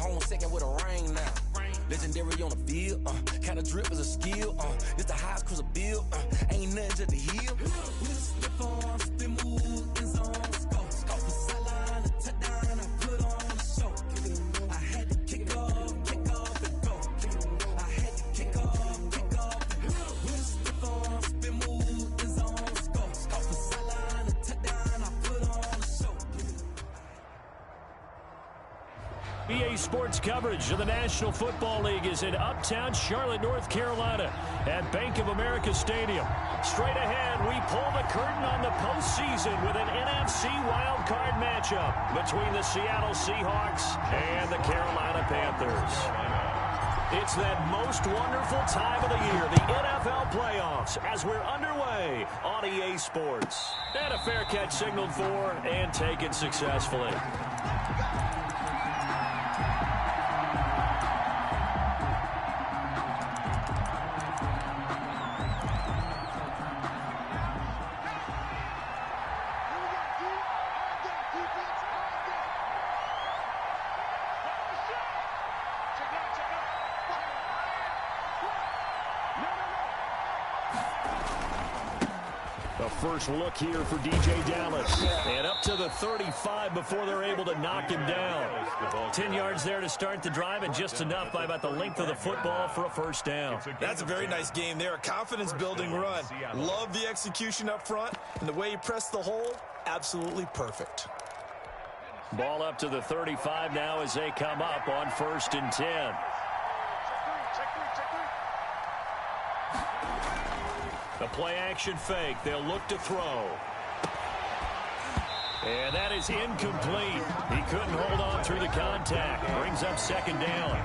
home second with a ring now. Legendary on the field, kind of drip is a skill, it's the highest cruiser bill, ain't nothing just the heel. We just slip on, spin move, in zone, scope for sideline, a touchdown, I put on the show. I had to kick off and go. I had to kick off and go. We just slip on, spin move, in zone, scope for sideline, a touchdown, I put on the show. EA Sports coverage of the National Football League is in uptown Charlotte, North Carolina at Bank of America Stadium. Straight ahead, we pull the curtain on the postseason with an NFC wildcard matchup between the Seattle Seahawks and the Carolina Panthers. It's that most wonderful time of the year, the NFL playoffs, as we're underway on EA Sports. And a fair catch signaled for and taken successfully. First look here for DJ Dallas. And up to the 35 before they're able to knock him down. 10 yards there to start the drive, and just enough by about the length of the football for a first down. That's a very nice game there. A confidence-building run. Love the execution up front, and the way he pressed the hole, absolutely perfect. Ball up to the 35 now as they come up on 1st and 10. The play-action fake. They'll look to throw. And that is incomplete. He couldn't hold on through the contact. Brings up 2nd down.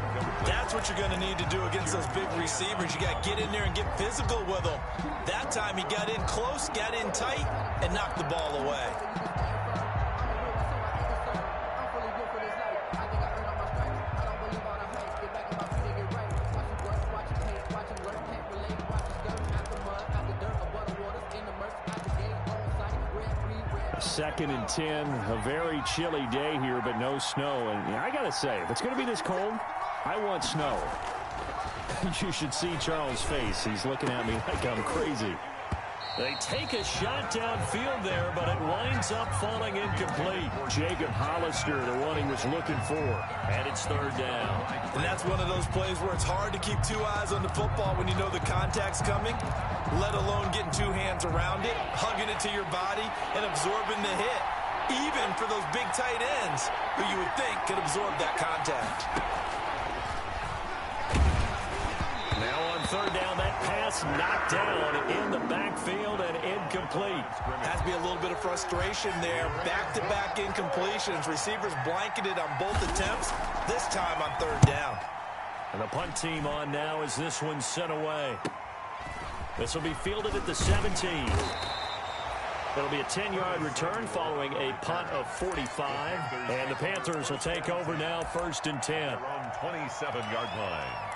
That's what you're going to need to do against those big receivers. You got to get in there and get physical with them. That time he got in close, got in tight, and knocked the ball away. Second and 10, a very chilly day here, but no snow. And I got to say, if it's going to be this cold, I want snow. You should see Charles' face. He's looking at me like I'm crazy. They take a shot downfield there, but it winds up falling incomplete. Jacob Hollister, the one he was looking for, and it's 3rd down. And that's one of those plays where it's hard to keep 2 eyes on the football when you know the contact's coming, let alone getting 2 hands around it, hugging it to your body, and absorbing the hit, even for those big tight ends who you would think could absorb that contact. Now on 3rd down, that pass knocked down in the backfield and incomplete. Has to be a little bit of frustration there. Back-to-back incompletions. Receivers blanketed on both attempts, this time on 3rd down. And the punt team on now as this one's sent away. This will be fielded at the 17. It'll be a 10-yard return following a punt of 45. And the Panthers will take over now, 1st and 10. From 27-yard line.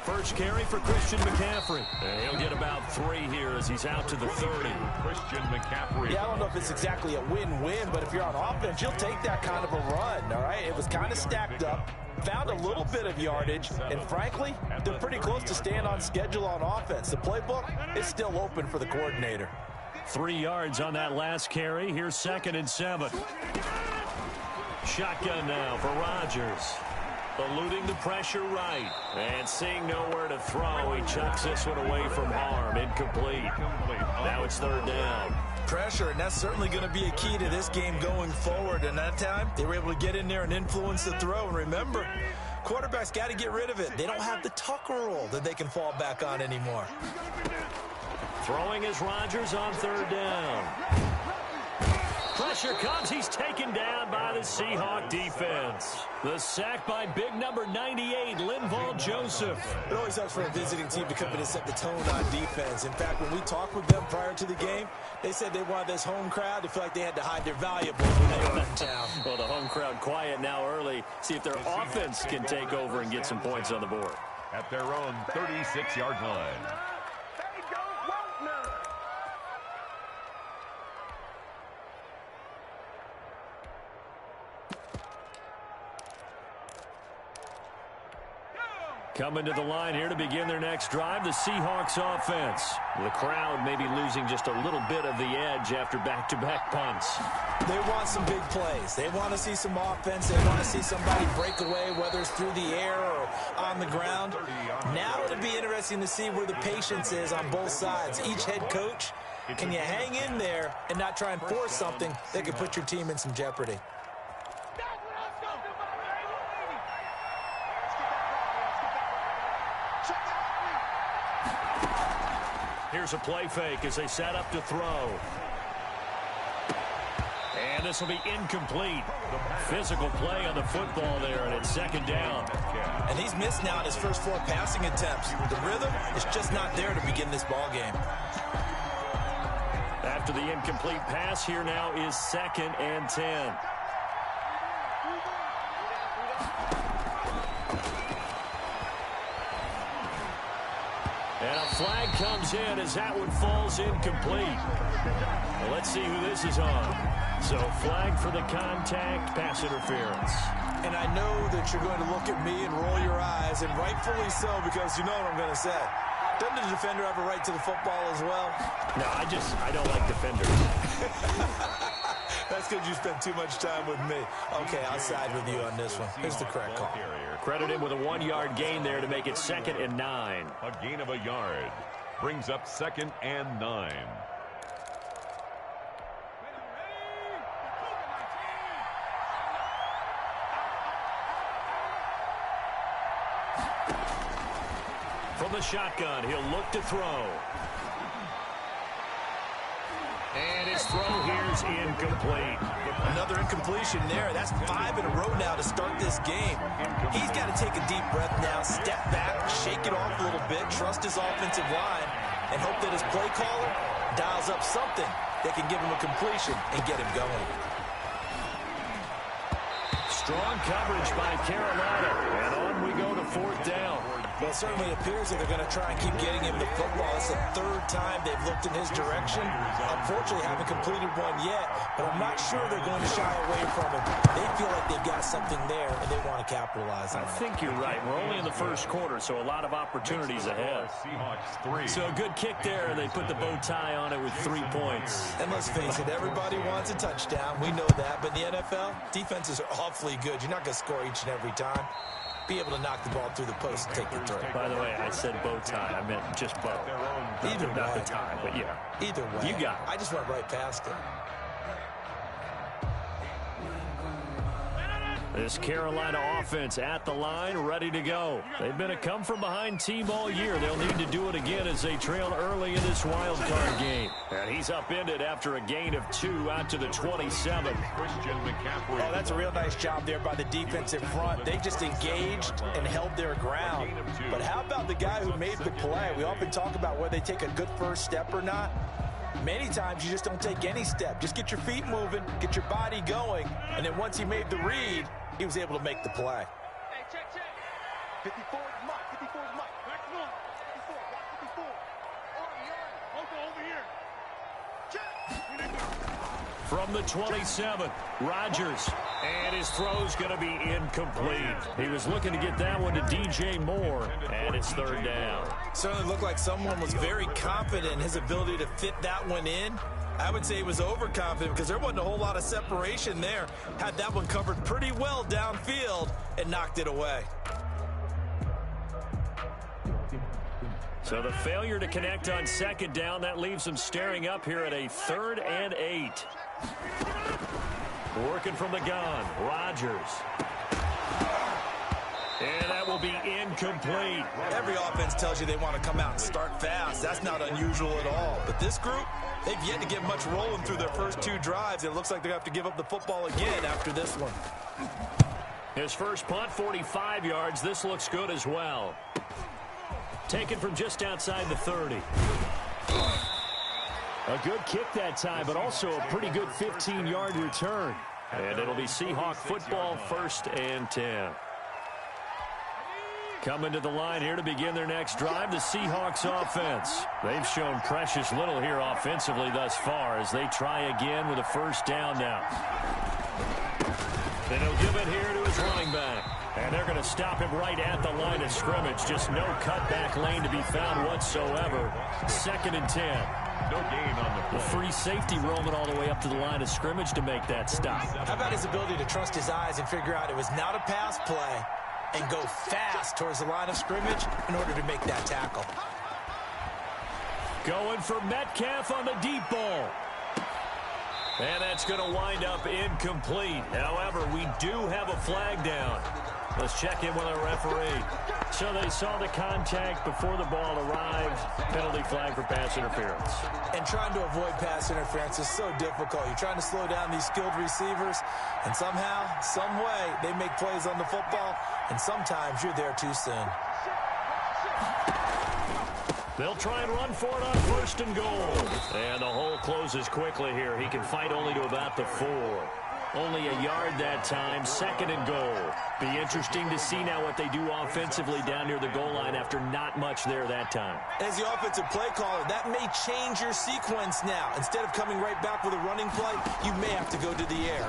First carry for Christian McCaffrey. And he'll get about 3 here as he's out to the 30. Christian McCaffrey. Yeah, I don't know if it's exactly a win-win, but if you're on offense, you'll take that kind of a run, all right? It was kind of stacked up, found a little bit of yardage, and frankly, they're pretty close to staying on schedule on offense. The playbook is still open for the coordinator. 3 yards on that last carry. Here's 2nd and 7. Shotgun now for Rodgers. Eluding the pressure right. And seeing nowhere to throw, he chucks this one away from harm. Incomplete. Now it's 3rd down. Pressure, and that's certainly going to be a key to this game going forward. And that time, they were able to get in there and influence the throw. And remember, quarterbacks got to get rid of it. They don't have the Tucker rule that they can fall back on anymore. Throwing is Rodgers on 3rd down. Pressure comes. He's taken down by the Seahawk defense. The sack by big number 98, Linval Joseph. It always helps for a visiting team to come in and set the tone on defense. In fact, when we talked with them prior to the game, they said they wanted this home crowd to feel like they had to hide their valuables when they left town. Well, the home crowd quiet now early. See if their offense can take over and get some points on the board. at their own 36-yard line. Coming to the line here to begin their next drive, the Seahawks offense. The crowd may be losing just a little bit of the edge after back-to-back punts. They want some big plays. They want to see some offense. They want to see somebody break away, whether it's through the air or on the ground. Now it'll be interesting to see where the patience is on both sides. Each head coach, can you hang in there and not try and force something that could put your team in some jeopardy? Here's a play fake as they set up to throw. And this will be incomplete. Physical play on the football there, and it's second down. And he's missed now in his first 4 passing attempts. The rhythm is just not there to begin this ball game. After the incomplete pass, here now is 2nd and 10. And a flag comes in as that one falls incomplete. Well, let's see who this is on. So flag for the contact, pass interference. And I know that you're going to look at me and roll your eyes, and rightfully so, because you know what I'm going to say. Doesn't the defender have a right to the football as well? No, I don't like defenders. That's because you spent too much time with me. Okay, I'll side with you on this one. Here's the correct call. Credited with a 1-yard gain there to make it 2nd and 9. A gain of a yard brings up 2nd and 9. From the shotgun, he'll look to throw. And his throw here's incomplete. Another incompletion there. That's 5 in a row now to start this game. He's got to take a deep breath now, step back, shake it off a little bit, trust his offensive line, and hope that his play caller dials up something that can give him a completion and get him going. Strong coverage by Carolina. And on we go to 4th down. Well, it certainly appears that they're going to try and keep getting him the football. It's the 3rd time they've looked in his direction. Unfortunately, haven't completed one yet, but I'm not sure they're going to shy away from him. They feel like they've got something there, and they want to capitalize on it. I think you're right. We're only in the first quarter, so a lot of opportunities ahead. So a good kick there, and they put the bow tie on it with 3 points. And let's face it, everybody wants a touchdown. We know that, but in the NFL, defenses are awfully good. You're not going to score each and every time. Be able to knock the ball through the post and take the throw. By the way, I said bow tie. I meant just bow. Either way. Not the tie, but yeah. Either way. You got it. I just went right past it. This Carolina offense at the line, ready to go. They've been a come-from-behind team all year. They'll need to do it again as they trail early in this wild card game. And he's upended after a gain of 2 out to the 27. Oh, that's a real nice job there by the defensive front. They just engaged and held their ground. But how about the guy who made the play? We often talk about whether they take a good first step or not. Many times you just don't take any step. Just get your feet moving, get your body going, and then once he made the read, he was able to make the play. Hey, check. 54 is Mike. 54 is Mike. Back one. 54. Block 54. Army. Local over here. Check. From the 27, Rodgers. And his throw's going to be incomplete. He was looking to get that one to DJ Moore, and it's 3rd down. Certainly looked like someone was very confident in his ability to fit that one in. I would say he was overconfident because there wasn't a whole lot of separation there. Had that one covered pretty well downfield and knocked it away. So the failure to connect on 2nd down, that leaves them staring up here at a 3rd and 8. Working from the gun, Rodgers. And that will be incomplete. Every offense tells you they want to come out and start fast. That's not unusual at all. But this group, they've yet to get much rolling through their first 2 drives. It looks like they're going to have to give up the football again after this one. His first punt, 45 yards. This looks good as well. Taken from just outside the 30. A good kick that time, but also a pretty good 15-yard return. And it'll be Seahawk football, 1st and 10. Coming to the line here to begin their next drive, the Seahawks offense. They've shown precious little here offensively thus far as they try again with a first down now. And he'll give it here to his running back. And they're going to stop him right at the line of scrimmage. Just no cutback lane to be found whatsoever. 2nd and 10. No gain on the play. The free safety roaming all the way up to the line of scrimmage to make that stop. How about his ability to trust his eyes and figure out it was not a pass play and go fast towards the line of scrimmage in order to make that tackle. Going for Metcalf on the deep ball. And that's going to wind up incomplete. However, we do have a flag down. Let's check in with our referee. So they saw the contact before the ball arrived. Penalty flag for pass interference. And trying to avoid pass interference is so difficult. You're trying to slow down these skilled receivers, and somehow, some way, they make plays on the football, and sometimes you're there too soon. They'll try and run for it on 1st and goal. And the hole closes quickly here. He can fight only to about the 4. Only a yard that time, 2nd and goal. Be interesting to see now what they do offensively down near the goal line after not much there that time. As the offensive play caller, that may change your sequence now. Instead of coming right back with a running play, you may have to go to the air.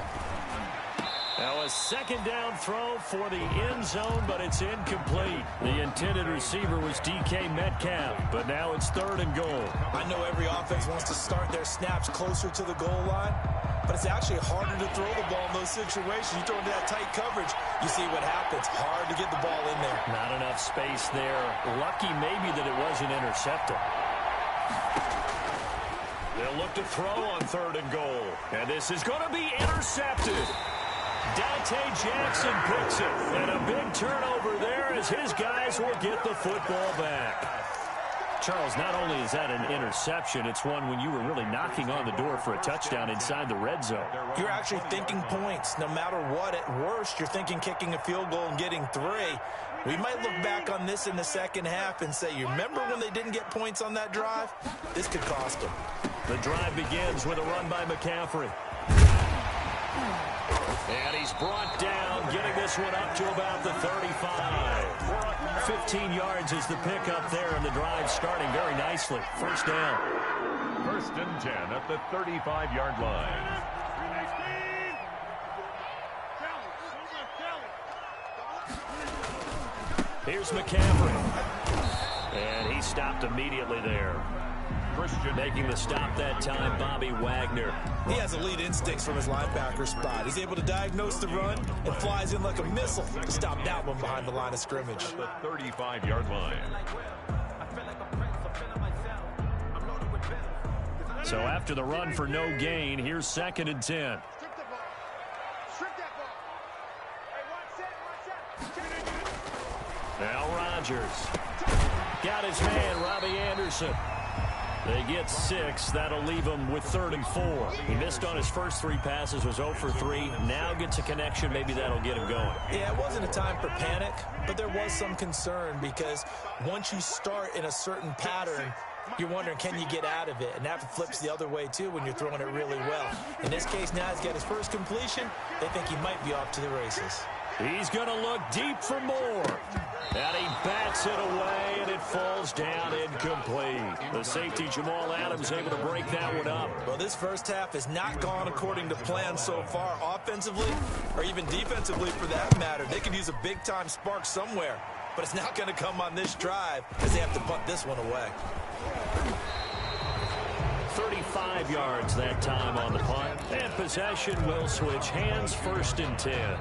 Now a 2nd down throw for the end zone, but it's incomplete. The intended receiver was DK Metcalf, but now it's 3rd and goal. I know every offense wants to start their snaps closer to the goal line, but it's actually harder to throw the ball in those situations. You throw into that tight coverage, you see what happens. Hard to get the ball in there. Not enough space there. Lucky maybe that it wasn't intercepted. They'll look to throw on 3rd and goal. And this is going to be intercepted. Dante Jackson picks it. And a big turnover there as his guys will get the football back. Charles, not only is that an interception, it's one when you were really knocking on the door for a touchdown inside the red zone. You're actually thinking points. No matter what, at worst, you're thinking kicking a field goal and getting 3. We might look back on this in the second half and say, you remember when they didn't get points on that drive? This could cost them. The drive begins with a run by McCaffrey. And he's brought down, getting this one up to about the 35. 15 yards is the pickup there, and the drive starting very nicely. First down. 1st and 10 at the 35-yard line. Here's McCaffrey. And he stopped immediately there. Making the stop that time, Bobby Wagner. He has elite instincts from his linebacker spot. He's able to diagnose the run and flies in like a missile to stop that one behind the line of scrimmage. The 35-yard line. So after the run for no gain, here's 2nd and 10. Now Rodgers. Got his man, Robbie Anderson. They get 6. That'll leave him with 3rd and 4. He missed on his first 3 passes, was 0 for 3. Now gets a connection. Maybe that'll get him going. Yeah, it wasn't a time for panic, but there was some concern because once you start in a certain pattern, you're wondering, can you get out of it? And that flips the other way, too, when you're throwing it really well. In this case, now he's got his first completion. They think he might be off to the races. He's going to look deep for more. And he bats it away, and it falls down incomplete. The safety, Jamal Adams, able to break that one up. Well, this first half has not gone according to plan so far, offensively or even defensively for that matter. They could use a big-time spark somewhere, but it's not going to come on this drive as they have to punt this one away. 35 yards that time on the punt. And possession will switch hands, 1st and 10.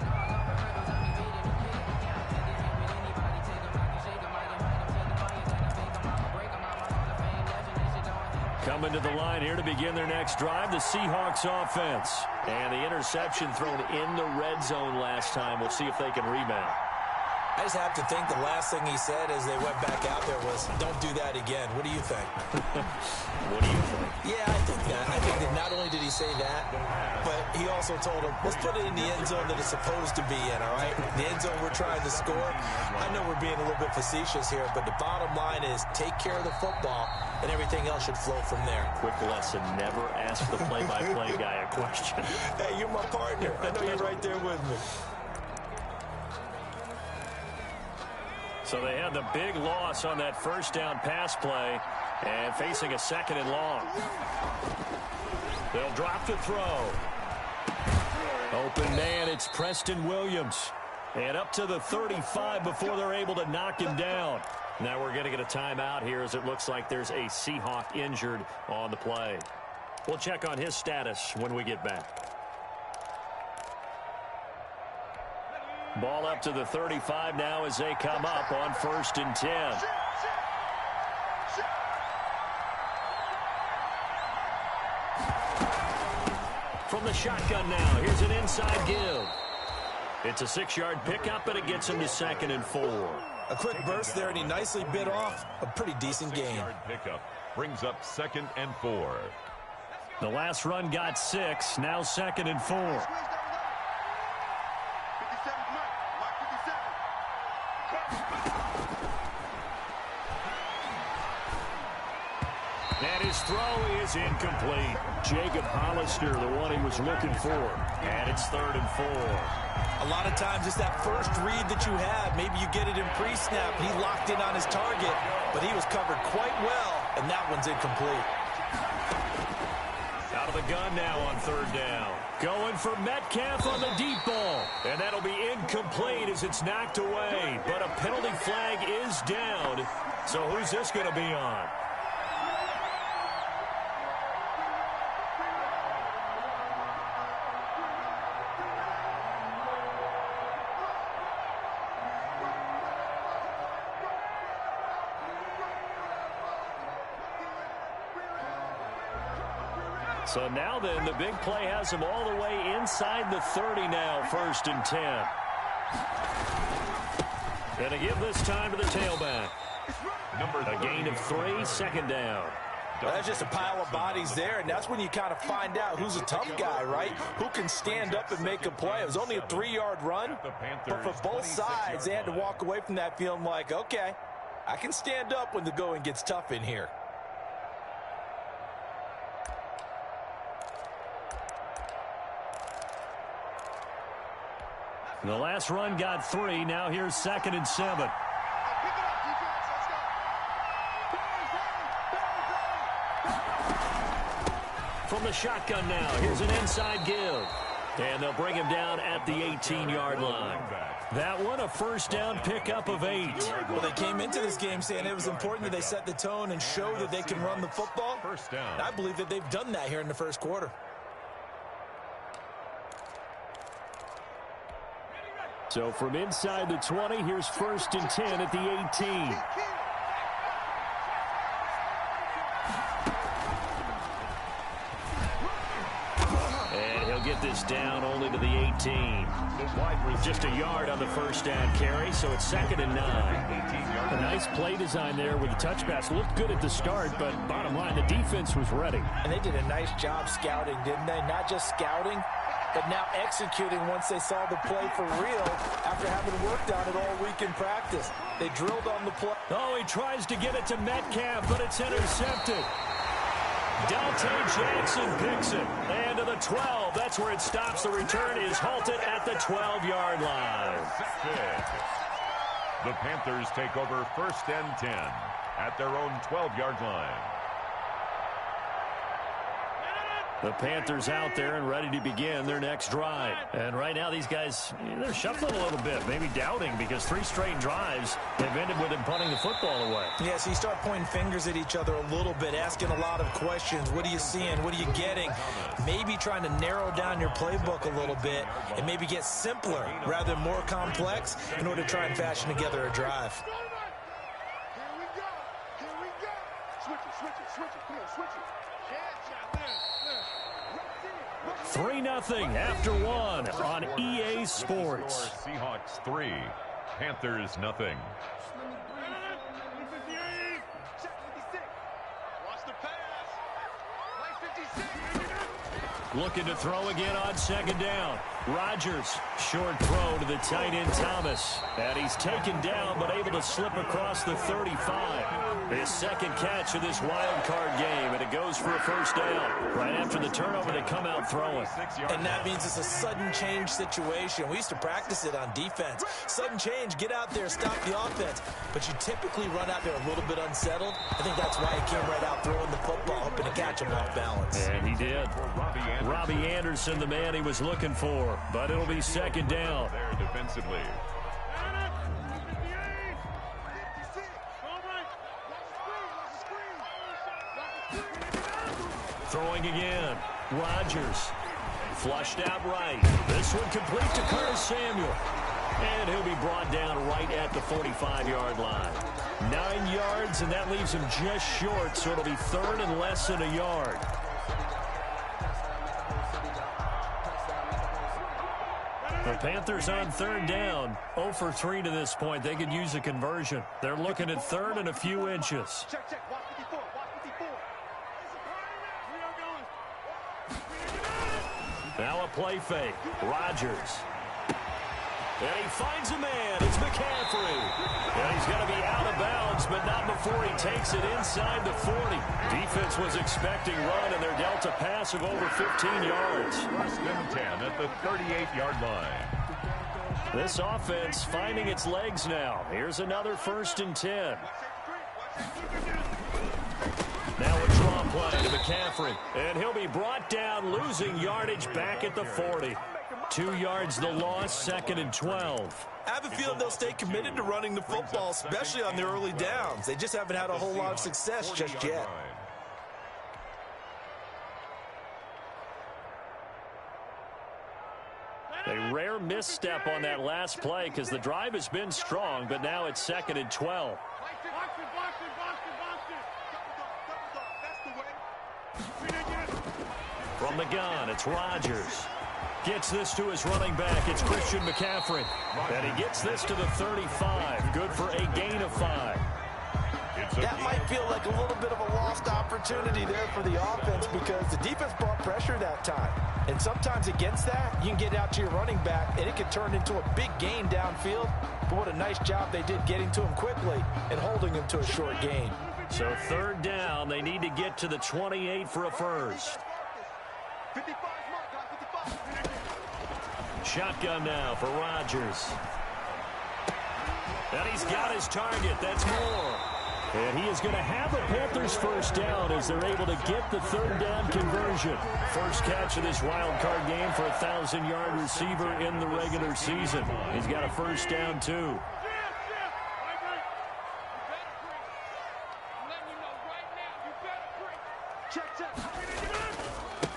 Coming to the line here to begin their next drive, the Seahawks offense. And the interception thrown in the red zone last time. We'll see if they can rebound. I just have to think the last thing he said as they went back out there was, don't do that again. What do you think? What do you think? Yeah, I think that. I think that not only did he say that, but he also told him, let's put it in the end zone that it's supposed to be in, all right? The end zone we're trying to score. I know we're being a little bit facetious here, but the bottom line is take care of the football, and everything else should flow from there. Quick lesson, never ask the play-by-play guy a question. Hey, you're my partner. I know you're right there with me. So they had the big loss on that first down pass play and facing a 2nd and long. They'll drop to throw. Open man, it's Preston Williams. And up to the 35 before they're able to knock him down. Now we're going to get a timeout here as it looks like there's a Seahawk injured on the play. We'll check on his status when we get back. Ball up to the 35 now as they come up on 1st and 10. From the shotgun now, here's an inside give. It's a 6-yard pickup, and it gets him to 2nd and 4. A quick burst there, and he nicely bit off a pretty decent gain. 6-yard pickup brings up 2nd and 4. The last run got 6, now 2nd and 4. And his throw is incomplete. Jacob Hollister, the one he was looking for. And it's 3rd and 4. A lot of times it's that first read that you have. Maybe you get it in pre-snap. He locked in on his target, but he was covered quite well, and that one's incomplete. Out of the gun now on 3rd down. Going for Metcalf on the deep ball. And that'll be incomplete as it's knocked away. But a penalty flag is down. So who's this going to be on? So now then, the big play has him all the way inside the 30 now, 1st and 10. Gonna give this time to the tailback. A gain of 3, 2nd down. That's just a pile of bodies there, and that's when you kind of find out who's a tough guy, right? Who can stand up and make a play. It was only a 3-yard run, but for both sides, they had to walk away from that feeling like, okay, I can stand up when the going gets tough in here. The last run got 3. Now here's 2nd and 7. From the shotgun now, here's an inside give. And they'll bring him down at the 18-yard line. That one, a 1st down pickup of 8. Well, they came into this game saying it was important that they set the tone and show that they can run the football. 1st down. And I believe that they've done that here in the 1st quarter. So from inside the 20, here's 1st and 10 at the 18. And he'll get this down only to the 18. Just a yard on the 1st down carry, so it's 2nd and 9. A nice play design there with the touch pass. Looked good at the start, but bottom line, the defense was ready. And they did a nice job scouting, didn't they? Not just scouting, but now executing once they saw the play for real after having worked on it all week in practice. They drilled on the play. Oh, he tries to get it to Metcalf, but it's intercepted. Dante Jackson picks it. And to the 12. That's where it stops. The return is halted at the 12-yard line. The Panthers take over 1st and 10 at their own 12-yard line. The Panthers out there and ready to begin their next drive. And right now these guys, they're shuffling a little bit, maybe doubting, because 3 straight drives have ended with them punting the football away. Yeah, so you start pointing fingers at each other a little bit, asking a lot of questions. What are you seeing? What are you getting? Maybe trying to narrow down your playbook a little bit and maybe get simpler rather than more complex in order to try and fashion together a drive. Here we go. Here we go. Switch it, switch it, switch it. Come on, switch it. Headshot. 3-0 after 1 on EA Sports. Seahawks 3, Panthers 0. Watch the pass. 56. Looking to throw again on 2nd down. Rodgers, short throw to the tight end Thomas. And he's taken down but able to slip across the 35. His second catch of this wild card game, and it goes for a first down. Right after the turnover, they come out throwing. And that means it's a sudden change situation. We used to practice it on defense. Sudden change, get out there, stop the offense. But you typically run out there a little bit unsettled. I think that's why he came right out throwing the football, hoping to catch him off balance. And he did. Robbie Anderson, the man he was looking for. But it'll be second down. There defensively. Throwing again. Rodgers. Flushed out right. This one complete to Curtis Samuel. And he'll be brought down right at the 45-yard line. 9 yards, and that leaves him just short, so it'll be third and less than a yard. The Panthers on third down. 0 for 3 to this point. They could use a conversion. They're looking at third and a few inches. Check, check. Watch 54. Watch 54. Now a play fake. Rodgers. And he finds a man. It's McCaffrey. And he's going to be out of bounds, but not before he takes it inside the 40. Defense was expecting run, and they're dealt a pass of over 15 yards. First and 10 at the 38-yard line. This offense finding its legs now. Here's another first and 10. Now a draw play to McCaffrey. And he'll be brought down, losing yardage back at the 40. 2 yards the loss, second and 12. I have a feeling they'll stay committed to running the football, especially on their early downs. They just haven't had a whole lot of success just yet. A rare misstep on that last play because the drive has been strong, but now it's second and 12. From the gun, it's Rodgers. Gets this to his running back. It's Christian McCaffrey. And he gets this to the 35. Good for a gain of 5. That might feel like a little bit of a lost opportunity there for the offense because the defense brought pressure that time. And sometimes against that, you can get out to your running back, and it can turn into a big gain downfield. But what a nice job they did getting to him quickly and holding him to a short gain. So third down, they need to get to the 28 for a first. 55, mark, 55. Shotgun now for Rodgers. And he's got his target. That's Moore. And he is going to have the Panthers first down as they're able to get the third down conversion. First catch of this wild card game for a 1,000-yard receiver in the regular season. He's got a first down, too.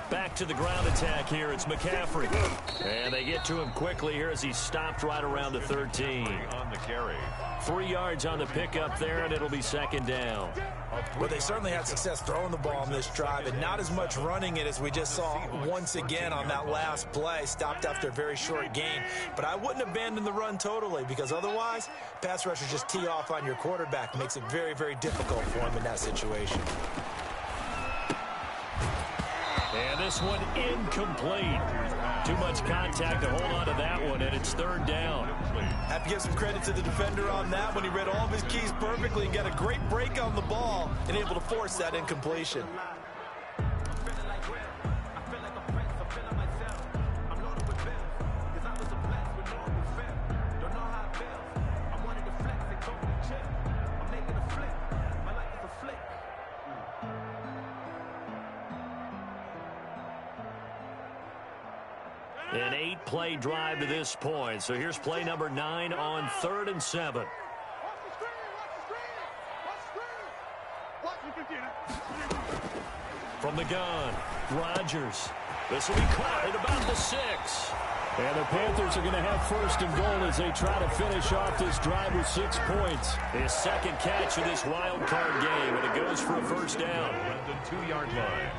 Back to the ground attack here. It's McCaffrey. And they get to him quickly here as he's stopped right around the 13. On the carry. 3 yards on the pickup there, and it'll be second down. Well, they certainly had success throwing the ball on this drive and not as much running it as we just saw once again on that last play. Stopped after a very short gain. But I wouldn't abandon the run totally because otherwise, pass rushers just tee off on your quarterback. Makes it very, very difficult for him in that situation. And this one incomplete. Too much contact to hold on to that one, and it's third down. Have to give some credit to the defender on that one. He read all of his keys perfectly and got a great break on the ball and able to force that incompletion. An 8-play drive to this point. So here's play number 9 on 3rd and 7. From the gun, Rodgers. This will be caught at about the 6. And the Panthers are going to have first and goal as they try to finish off this drive with 6 points. His second catch of this wild card game, and it goes for a first down. At the 2-yard line.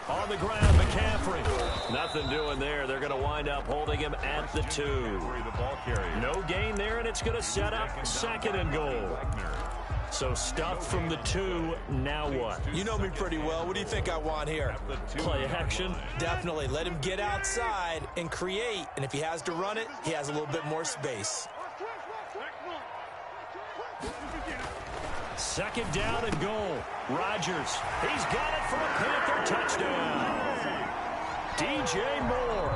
On the ground, McCaffrey. Nothing doing there. They're going to wind up holding him at the 2. No gain there, and it's going to set up second and goal. So stuffed from the 2, now what? You know me pretty well. What do you think I want here? Play action? Definitely. Let him get outside and create. And if he has to run it, he has a little bit more space. Second down and goal. Rodgers. He's got it for a Panther touchdown. DJ Moore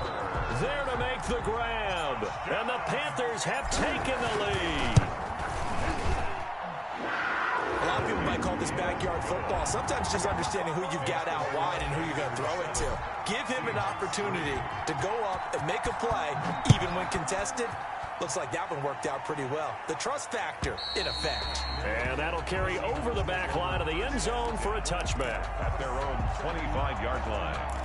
there to make the grab. And the Panthers have taken the lead. A lot of people might call this backyard football. Sometimes just understanding who you've got out wide and who you're going to throw it to. Give him an opportunity to go up and make a play, even when contested. Looks like that one worked out pretty well. The trust factor in effect. And that'll carry over the back line of the end zone for a touchback. At their own 25-yard line.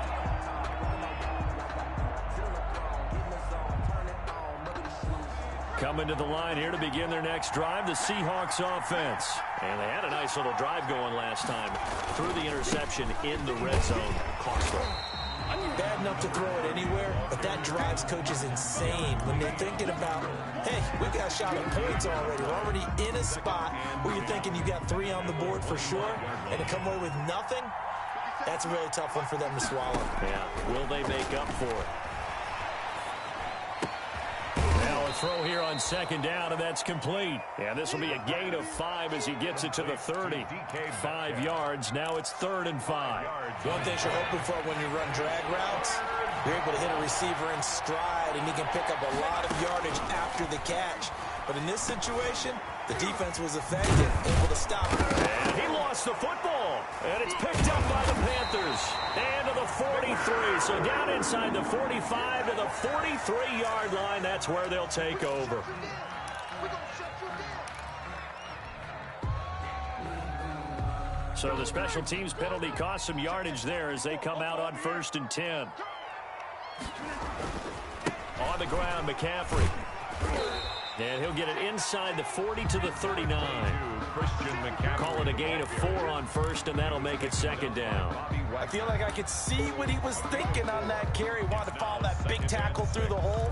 Coming to the line here to begin their next drive, the Seahawks offense. And they had a nice little drive going last time. Threw the interception in the red zone. Costly. Bad enough to throw it anywhere, but that drives coaches insane when they're thinking about, hey, we've got a shot at points already. We're already in a spot where you're thinking you got 3 on the board for sure, and to come away with nothing, that's a really tough one for them to swallow. Yeah, will they make up for it? Now a throw here on second down, and that's complete. And this will be a gain of 5 as he gets it to the 30. 5 yards. Now it's 3rd and 5. One thing you're hoping for when you run drag routes, you're able to hit a receiver in stride, and he can pick up a lot of yardage after the catch. But in this situation, the defense was effective, able to stop it. And he lost the football. And it's picked up by the Panthers. And to the 43. So down inside the 45 to the 43-yard line. That's where they'll take over. So the special teams penalty cost some yardage there as they come out on 1st and 10. On the ground, McCaffrey. And he'll get it inside the 40 to the 39. Call it a gain of 4 on 1st, and that'll make it 2nd down. I feel like I could see what he was thinking on that carry. Wanted to follow that big tackle through the hole.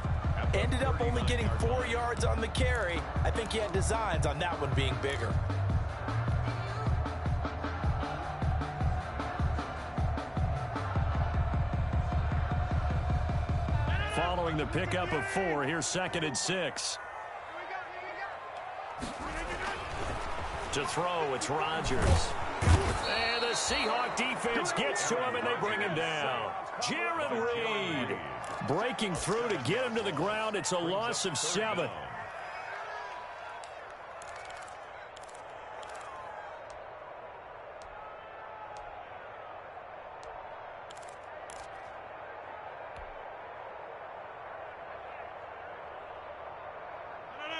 Ended up only getting 4 yards on the carry. I think he had designs on that one being bigger. Following the pickup of 4, here's 2nd and 6. To throw, it's Rodgers. And the Seahawk defense gets to him, and they bring him down. Jaron Reed breaking through to get him to the ground. It's a loss of 7.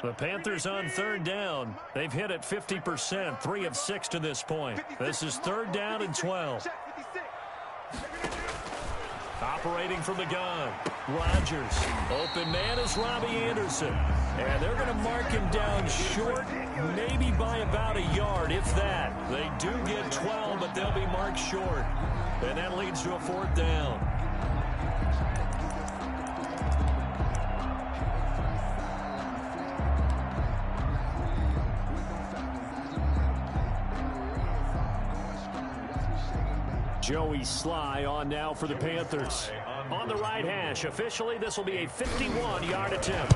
The Panthers on 3rd down. They've hit it 50%, 3 of 6 to this point. This is 3rd down and 12. Operating from the gun. Rodgers. Open man is Robbie Anderson. And they're going to mark him down short, maybe by about a yard, if that. They do get 12, but they'll be marked short. And that leads to a 4th down. Joey Sly on now for the Panthers. On the right hash, officially this will be a 51-yard attempt.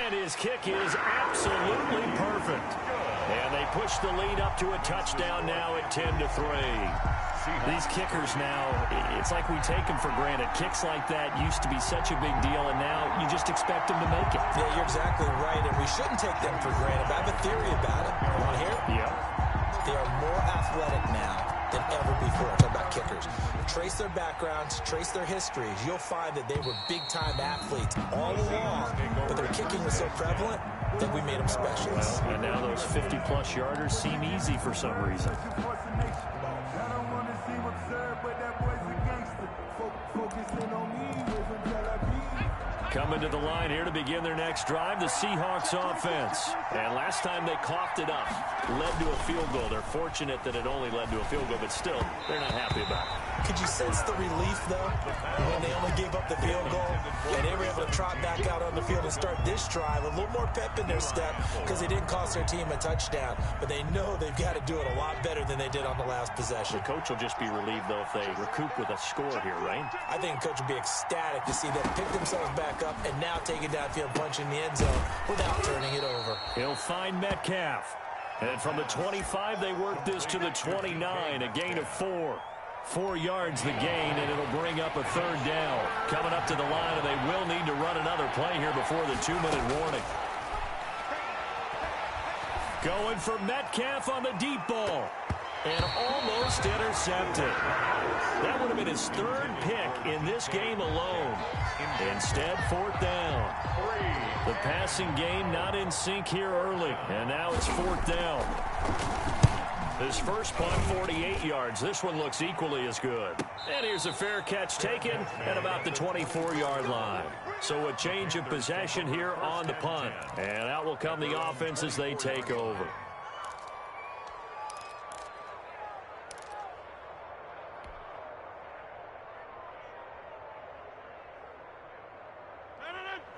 And his kick is absolutely perfect. And they push the lead up to a touchdown now at 10-3. These kickers now, it's like we take them for granted. Kicks like that used to be such a big deal, and now you just expect them to make it. Yeah, you're exactly right, and we shouldn't take them for granted. But I have a theory about it. You want to hear it? Yeah. They are more athletic now than ever before. Talk about kickers. Trace their backgrounds, trace their histories. You'll find that they were big-time athletes all along, but their kicking was so prevalent that we made them specialists. Well, and now those 50-plus yarders seem easy for some reason. Coming to the line here to begin their next drive, the Seahawks offense. And last time they coughed it up, led to a field goal. They're fortunate that it only led to a field goal, but still, they're not happy about it. Could you sense the relief, though, when they only gave up the field goal? And they were able to trot back out on the field and start this drive. A little more pep in their step because they didn't cost their team a touchdown. But they know they've got to do it a lot better than they did on the last possession. The coach will just be relieved, though, if they recoup with a score here, right? I think the coach will be ecstatic to see them pick themselves back back up and now take it downfield, punch in the end zone without turning it over. He'll find Metcalf. And from the 25, they work this to the 29, a gain of 4. 4 yards the gain, and it'll bring up a third down. Coming up to the line, and they will need to run another play here before the 2-minute warning. Going for Metcalf on the deep ball. And almost intercepted. That would have been his 3rd pick in this game alone. Instead, 4th down. The passing game not in sync here early. And now it's 4th down. His first punt, 48 yards. This one looks equally as good. And here's a fair catch taken at about the 24-yard line. So a change of possession here on the punt. And out will come the offense as they take over.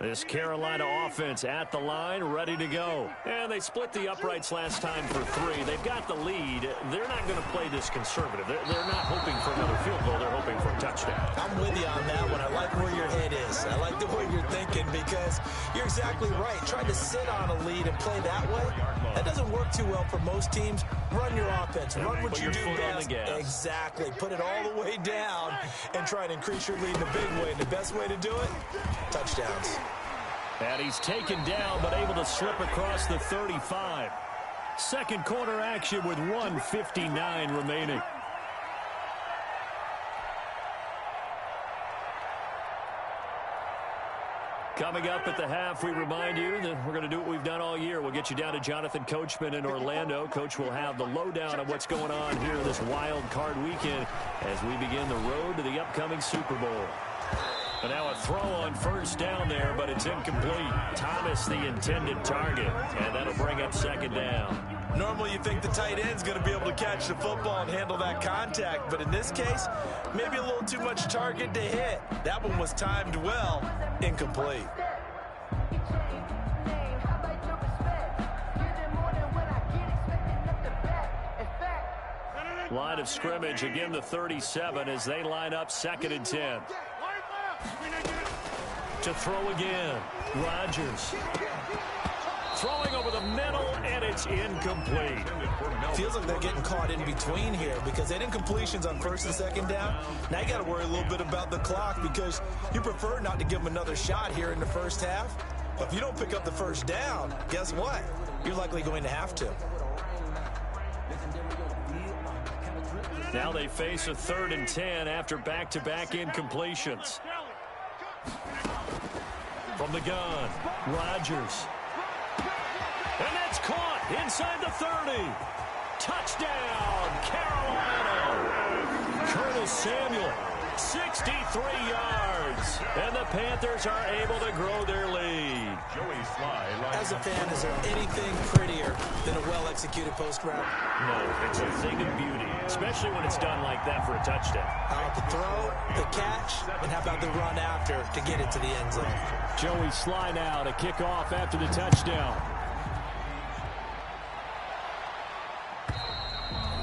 This Carolina offense at the line, ready to go. And they split the uprights last time for 3. They've got the lead. They're not going to play this conservative. They're not hoping for another field goal. They're hoping for a touchdown. I'm with you on that one. I like where your head is. I like the way you're thinking because you're exactly right. Trying to sit on a lead and play that way, that doesn't work too well for most teams. Run your offense. Run what you do best. Exactly. Put it all the way down and try and increase your lead in a big way. And the best way to do it, touchdowns. And he's taken down, but able to slip across the 35. Second quarter action with 1:59 remaining. Coming up at the half, we remind you that we're going to do what we've done all year. We'll get you down to Jonathan Coachman in Orlando. Coach will have the lowdown of what's going on here this wild card weekend as we begin the road to the upcoming Super Bowl. And now a throw on first down there, but it's incomplete. Thomas, the intended target, and that'll bring up second down. Normally you think the tight end's going to be able to catch the football and handle that contact, but in this case, maybe a little too much target to hit. That one was timed well, incomplete. Line of scrimmage, again the 37 as they line up 2nd and 10. To throw again, Rodgers. Throwing over the middle, and it's incomplete. Feels like they're getting caught in between here because they had incompletions on 1st and 2nd down. Now you got to worry a little bit about the clock because you prefer not to give them another shot here in the first half. But if you don't pick up the first down, guess what? You're likely going to have to. Now they face a 3rd and 10 after back-to-back incompletions. From the gun, Rodgers. And that's caught inside the 30. Touchdown, Carolina. Curtis Samuel, 63 yards. And the Panthers are able to grow their lead. As a fan, is there anything prettier than a well-executed post route? No, it's a thing of beauty, especially when it's done like that for a touchdown. How about the throw, the catch, and how about the run after to get it to the end zone? Joey Sly now to kick off after the touchdown.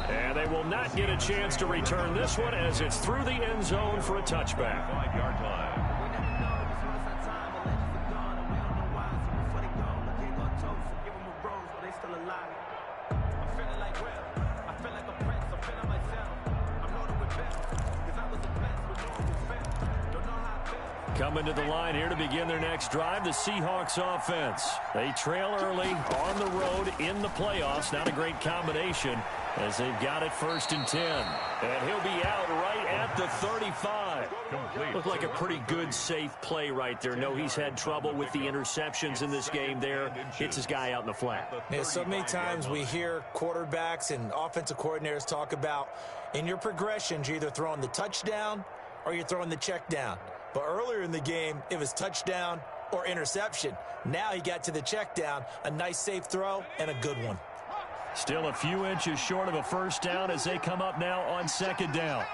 And they will not get a chance to return this one as it's through the end zone for a touchback. 5-yard line. Coming to the line here to begin their next drive, the Seahawks offense. They trail early on the road in the playoffs. Not a great combination as they've got it 1st and 10. And he'll be out right at the 35. Looked like a pretty good, safe play right there. No, he's had trouble with the interceptions in this game there. Hits his guy out in the flat. Yeah, so many times we hear quarterbacks and offensive coordinators talk about in your progressions, you're either throwing the touchdown or you're throwing the check down. But earlier in the game, it was touchdown or interception. Now he got to the check down, a nice safe throw, and a good one. Still a few inches short of a first down as they come up now on 2nd down.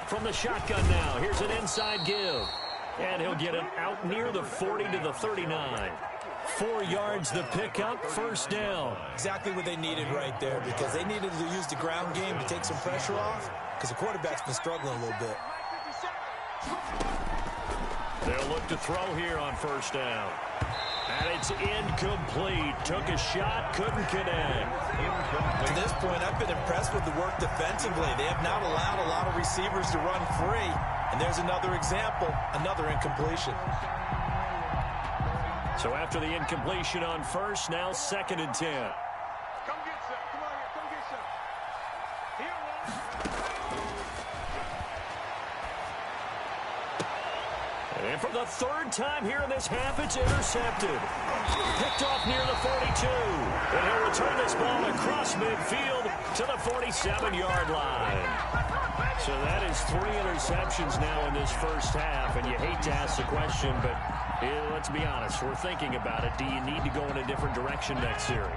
From the shotgun now, here's an inside give. And he'll get it out near the 40 to the 39. 4 yards the pickup, first down. Exactly what they needed right there, because they needed to use the ground game to take some pressure off, because the quarterback's been struggling a little bit. They'll look to throw here on first down. And it's incomplete. Took a shot, couldn't connect. To this point, I've been impressed with the work defensively. They have not allowed a lot of receivers to run free. And there's another example, another incompletion. So after the incompletion on first, now 2nd and 10. Come get some. Come on here. Come get some. Here, and for the 3rd time here in this half, it's intercepted. Picked off near the 42. And he'll return this ball across midfield to the 47-yard line. So that is 3 interceptions now in this first half. And you hate to ask the question, but let's be honest. We're thinking about it. Do you need to go in a different direction next series?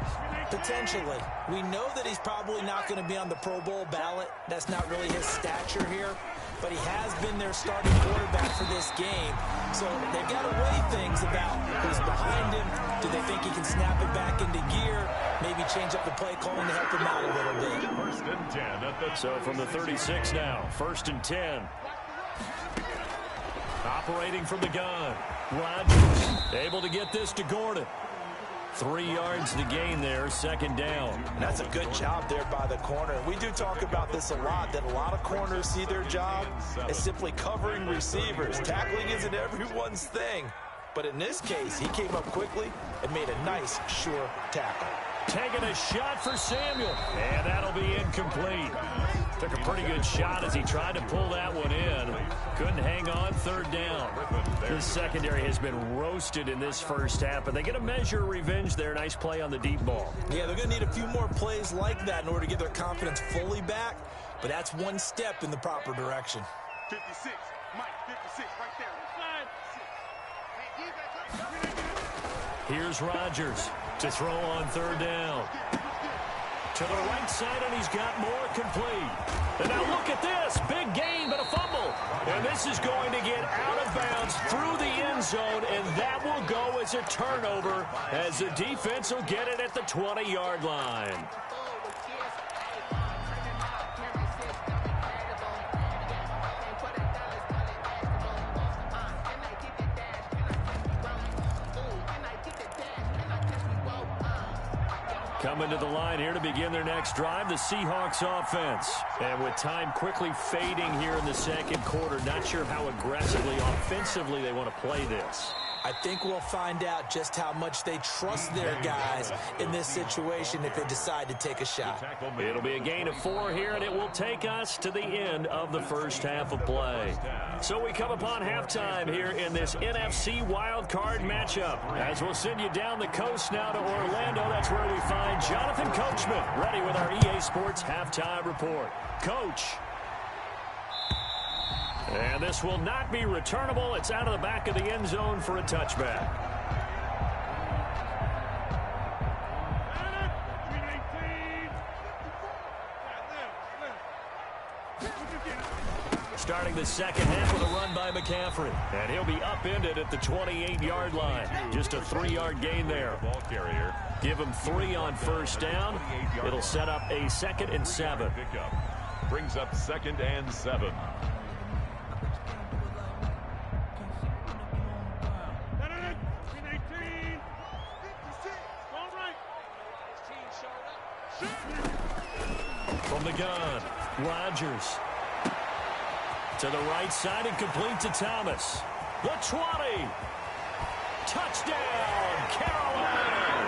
Potentially. We know that he's probably not going to be on the Pro Bowl ballot. That's not really his stature here. But he has been their starting quarterback for this game. So they've got to weigh things about who's behind him. Do they think he can snap it back into gear? Maybe change up the play calling to help him out a little bit. 1st and 10 at the So from the 36 now, 1st and 10. Operating from the gun. Rodgers able to get this to Gordon. 3 yards to gain there, 2nd down. And that's a good job there by the corner. We do talk about this a lot, that a lot of corners see their job as simply covering receivers. Tackling isn't everyone's thing. But in this case, he came up quickly and made a nice, sure tackle. Taking a shot for Samuel, and that'll be incomplete. Took a pretty good shot as he tried to pull that one in. Couldn't hang on, 3rd down. This secondary has been roasted in this first half, but they get a measure of revenge there. Nice play on the deep ball. Yeah, they're going to need a few more plays like that in order to get their confidence fully back, but that's one step in the proper direction. 56. Mike, 56 right there. Here's Rodgers to throw on 3rd down. To the right side, and he's got more complete. And now look at this. Big gain, but a fumble. And this is going to get out of bounds through the end zone, and that will go as a turnover as the defense will get it at the 20-yard line. Coming to the line here to begin their next drive, the Seahawks offense. And with time quickly fading here in the 2nd quarter, not sure how aggressively, offensively they want to play this. I think we'll find out just how much they trust their guys in this situation if they decide to take a shot. It'll be a gain of 4 here, and it will take us to the end of the first half of play. So we come upon halftime here in this NFC wildcard matchup. As we'll send you down the coast now to Orlando, that's where we find Jonathan Coachman, ready with our EA Sports halftime report. Coach. And this will not be returnable. It's out of the back of the end zone for a touchback. Starting the second half with a run by McCaffrey. And he'll be upended at the 28-yard line. Just a 3-yard gain there. ball carrier. Give him 3 on first down. It'll set up a 2nd and 7. Pickup. Brings up 2nd and 7. From the gun, Rodgers. To the right side and complete to Thomas. The 20. Touchdown, Carolina.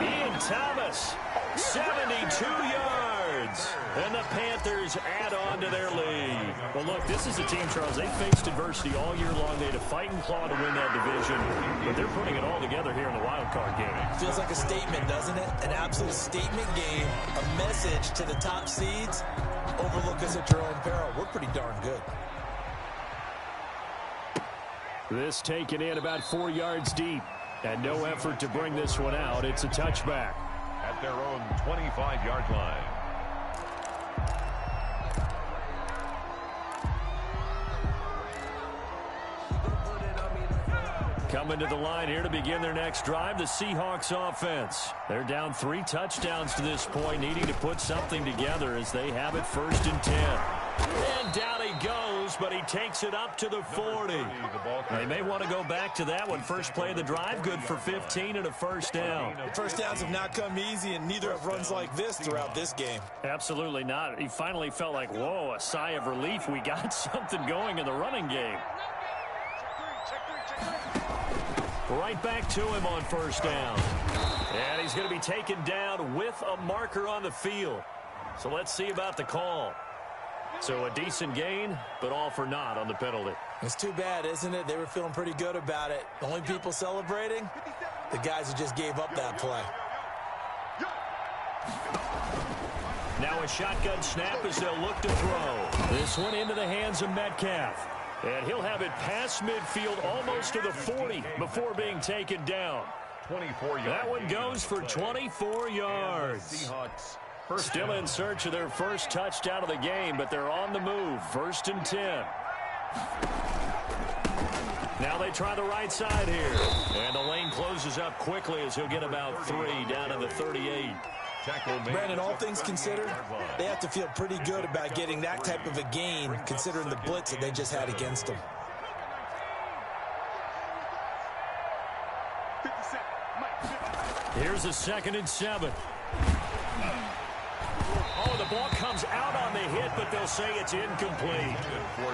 Ian Thomas, 72 yards. And the Panthers add on to their lead. Well, look, this is a team, Charles, they faced adversity all year long. They had to fight and claw to win that division. But they're putting it all together here in the wild card game. Feels like a statement, doesn't it? An absolute statement game, a message to the top seeds. Overlook us at your own peril. We're pretty darn good. This taken in about 4 yards deep. And no effort to bring this one out. It's a touchback. At their own 25-yard line. Coming to the line here to begin their next drive, the Seahawks offense. They're down 3 touchdowns to this point, needing to put something together as they have it 1st and 10. And down he goes, but he takes it up to the 40. They may want to go back to that one. First play of the drive, good for 15 and a first down. First downs have not come easy, and neither have runs like this throughout this game. Absolutely not. He finally felt like, whoa, a sigh of relief. We got something going in the running game. Right back to him on first down. And he's going to be taken down with a marker on the field. So let's see about the call. So a decent gain, but all for naught on the penalty. It's too bad, isn't it? They were feeling pretty good about it. The only people celebrating, the guys who just gave up that play. Now a shotgun snap as they'll look to throw. This one into the hands of Metcalf. And he'll have it past midfield almost to the 40 before being taken down. 24 yards. That one goes for 24 yards. Still in search of their first touchdown of the game, but they're on the move. 1st and 10. Now they try the right side here. And the lane closes up quickly as he'll get about 3 down to the 38. Brandon, all things considered, they have to feel pretty good about getting that type of a gain, considering the blitz that they just had against them. Here's a 2nd and 7. Oh, the ball comes out on the hit, but they'll say it's incomplete.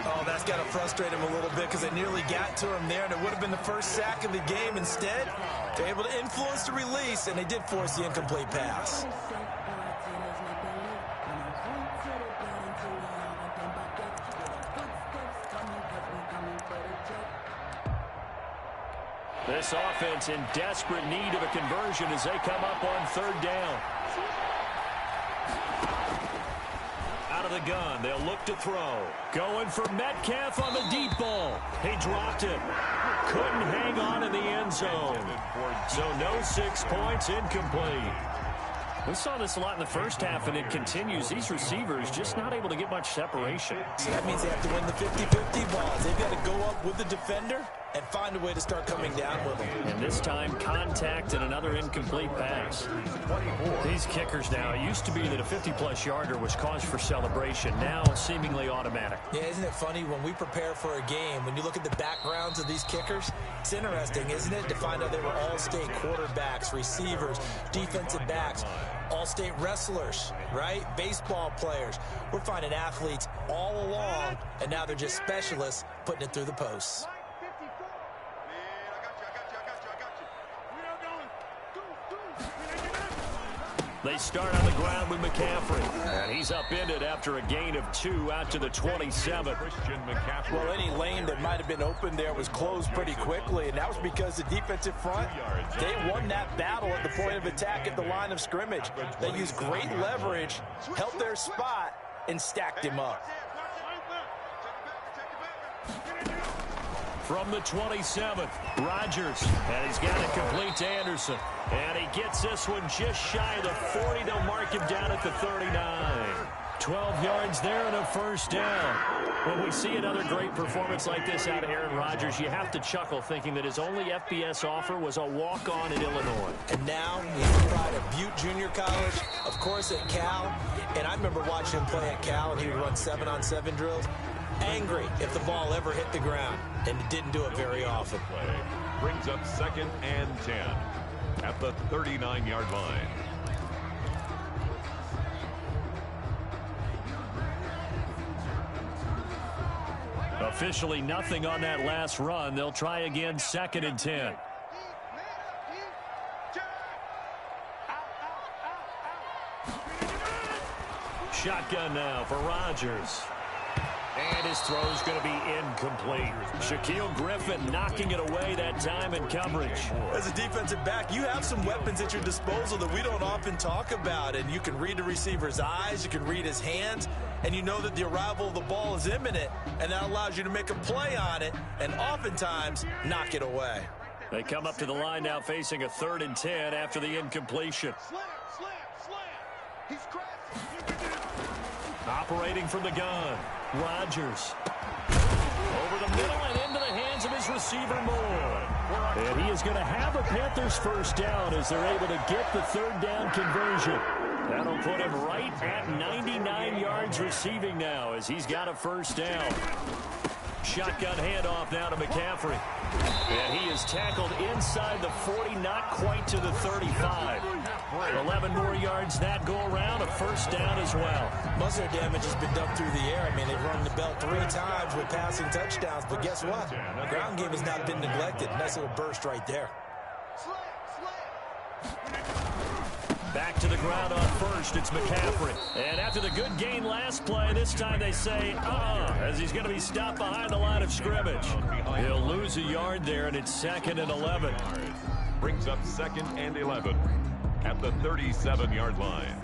Oh, that's got to frustrate him a little bit because they nearly got to him there, and it would have been the first sack of the game. Instead, they're able to influence the release, and they did force the incomplete pass. This offense in desperate need of a conversion as they come up on 3rd down. Out of the gun, they'll look to throw. Going for Metcalf on the deep ball. He dropped it. Couldn't hang on in the end zone. So no 6 points, incomplete. We saw this a lot in the first half, and it continues. These receivers just not able to get much separation. So that means they have to win the 50-50 balls. They've got to go up with the defender and find a way to start coming down with them. And this time, contact and another incomplete pass. These kickers now, it used to be that a 50-plus yarder was cause for celebration. Now, seemingly automatic. Yeah, isn't it funny when we prepare for a game, when you look at the backgrounds of these kickers, it's interesting, isn't it, to find out they were all-state quarterbacks, receivers, defensive backs, all-state wrestlers, right? Baseball players. We're finding athletes all along, and now they're just specialists putting it through the posts. They start on the ground with McCaffrey. And he's upended after a gain of 2 out to the 27. Well, any lane that might have been open there was closed pretty quickly, and that was because the defensive front, they won that battle at the point of attack at the line of scrimmage. They used great leverage, held their spot, and stacked him up. From the 27th, Rodgers, and he's got it complete to Anderson. And he gets this one just shy of the 40. They'll mark him down at the 39. 12 yards there and a first down. When we see another great performance like this out of Aaron Rodgers, you have to chuckle thinking that his only FBS offer was a walk-on at Illinois. And now he's the pride of Butte Junior College, of course at Cal. And I remember watching him play at Cal, and he would run 7-on-7 drills. Angry if the ball ever hit the ground, and it didn't do it very often. Brings up 2nd and 10 at the 39-yard line. Officially nothing on that last run. They'll try again, 2nd and 10. Shotgun now for Rodgers. And his throw is going to be incomplete. Shaquille Griffin knocking it away that time in coverage. As a defensive back, you have some weapons at your disposal that we don't often talk about. And you can read the receiver's eyes, you can read his hands, and you know that the arrival of the ball is imminent. And that allows you to make a play on it and oftentimes knock it away. They come up to the line now facing a 3rd and 10 after the incompletion. He's crashing. Operating from the gun. Rodgers. Over the middle and into the hands of his receiver, Moore. We're And he is going to have a Panthers first down as they're able to get the third down conversion. That'll put him right at 99 yards receiving now as he's got a first down. Shotgun handoff now to McCaffrey. And he is tackled inside the 40, not quite to the 35. 11 more yards that go around, a first down as well. Most of their damage has been done through the air. I mean, they've run the belt 3 times with passing touchdowns, but guess what? The ground game has not been neglected. Nice little burst right there. Back to the ground on first, it's McCaffrey. And after the good gain last play, this time they say, as he's going to be stopped behind the line of scrimmage. He'll lose a yard there, and it's 2nd and 11. Brings up 2nd and 11 at the 37-yard line.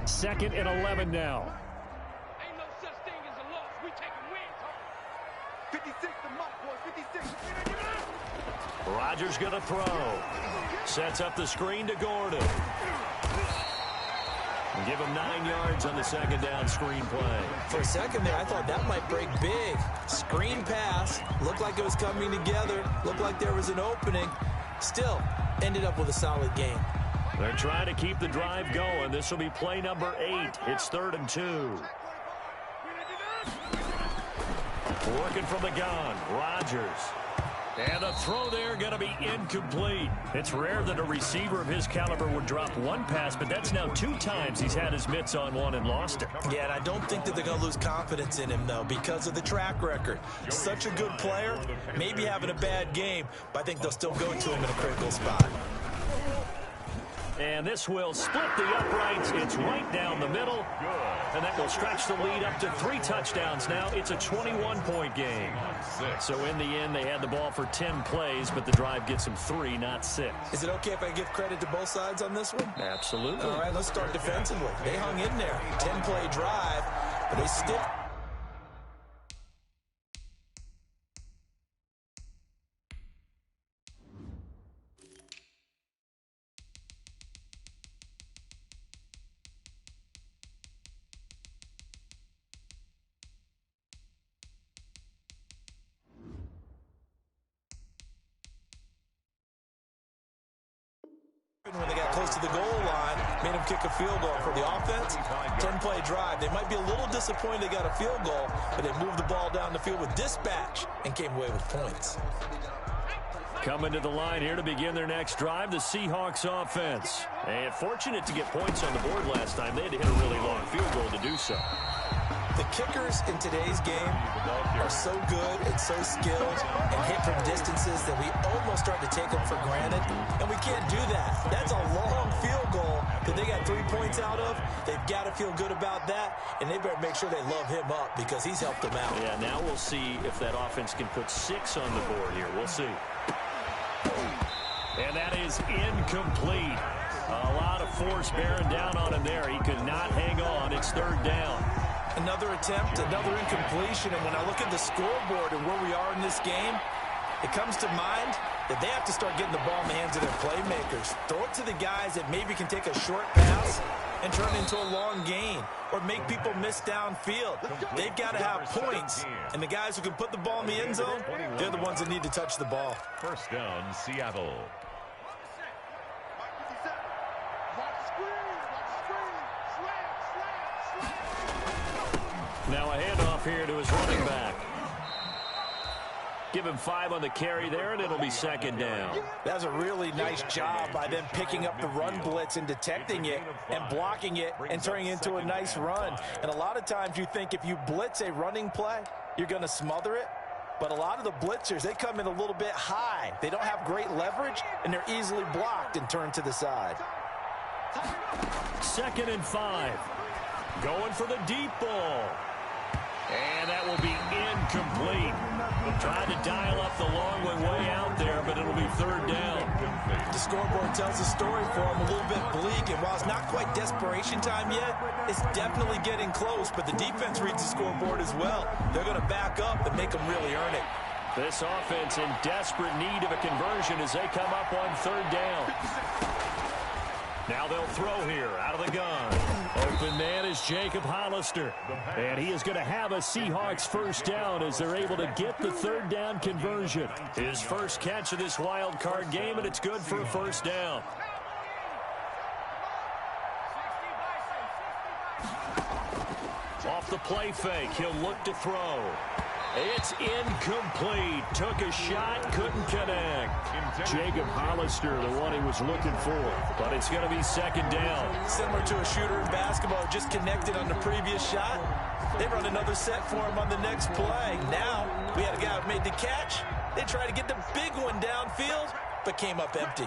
2nd and 11 now. Ain't no such thing as a loss. We taking wins, huh? 56 to Mike, boys. 56. Rodgers going to throw. Sets up the screen to Gordon. And give him 9 yards on the second down screen play. For a second there, I thought that might break big. Screen pass. Looked like it was coming together. Looked like there was an opening. Still, ended up with a solid game. They're trying to keep the drive going. This will be play number 8. It's 3rd and 2. Working from the gun. Rodgers. And the throw there going to be incomplete. It's rare that a receiver of his caliber would drop one pass, but that's now 2 times he's had his mitts on one and lost it. Yeah, and I don't think that they're going to lose confidence in him, though, because of the track record. Such a good player, maybe having a bad game, but I think they'll still go to him in a critical spot. And this will split the uprights. It's right down the middle. And that will stretch the lead up to 3 touchdowns now. It's a 21-point game. So in the end, they had the ball for 10 plays, but the drive gets them 3, not 6. Is it okay if I give credit to both sides on this one? Absolutely. All right, let's start defensively. They hung in there. 10-play drive, but they still... when they got close to the goal line, made them kick a field goal for the offense. 10-play drive. They might be a little disappointed they got a field goal, but they moved the ball down the field with dispatch and came away with points. Coming to the line here to begin their next drive, the Seahawks offense. And fortunate to get points on the board last time. They had to hit a really long field goal to do so. The kickers in today's game are so good and so skilled and hit from distances that we almost start to take them for granted, and we can't do that. That's a long field goal that they got 3 points out of. They've got to feel good about that, and they better make sure they love him up because he's helped them out. Yeah, now we'll see if that offense can put 6 on the board here. We'll see. And that is incomplete. A lot of force bearing down on him there. He could not hang on. It's 3rd down. Another attempt, another incompletion, and when I look at the scoreboard and where we are in this game, it comes to mind that they have to start getting the ball in the hands of their playmakers. Throw it to the guys that maybe can take a short pass and turn it into a long gain or make people miss downfield. They've got to have points, and the guys who can put the ball in the end zone, they're the ones that need to touch the ball. First down, Seattle. Now a handoff here to his running back. Give him 5 on the carry there, and it'll be 2nd down. That's a really nice job by them picking up the run blitz and detecting it and blocking it and turning it into a nice run. And a lot of times you think if you blitz a running play, you're going to smother it. But a lot of the blitzers, they come in a little bit high. They don't have great leverage, and they're easily blocked and turned to the side. 2nd and 5. Going for the deep ball. And that will be incomplete. Trying to dial up the long way out there, but it'll be 3rd down. The scoreboard tells the story for them a little bit bleak, and while it's not quite desperation time yet, it's definitely getting close, but the defense reads the scoreboard as well. They're going to back up and make them really earn it. This offense in desperate need of a conversion as they come up on 3rd down. Now they'll throw here out of the gun. Open man is Jacob Hollister. And he is going to have a Seahawks first down as they're able to get the third down conversion. His first catch of this wild card game, and it's good for a first down. Off the play fake, he'll look to throw. It's incomplete. Took a shot, couldn't connect. Jacob Hollister, the one he was looking for. But it's going to be second down. Similar to a shooter in basketball, just connected on the previous shot. They run another set for him on the next play. Now, we had a guy who made the catch. They tried to get the big one downfield, but came up empty.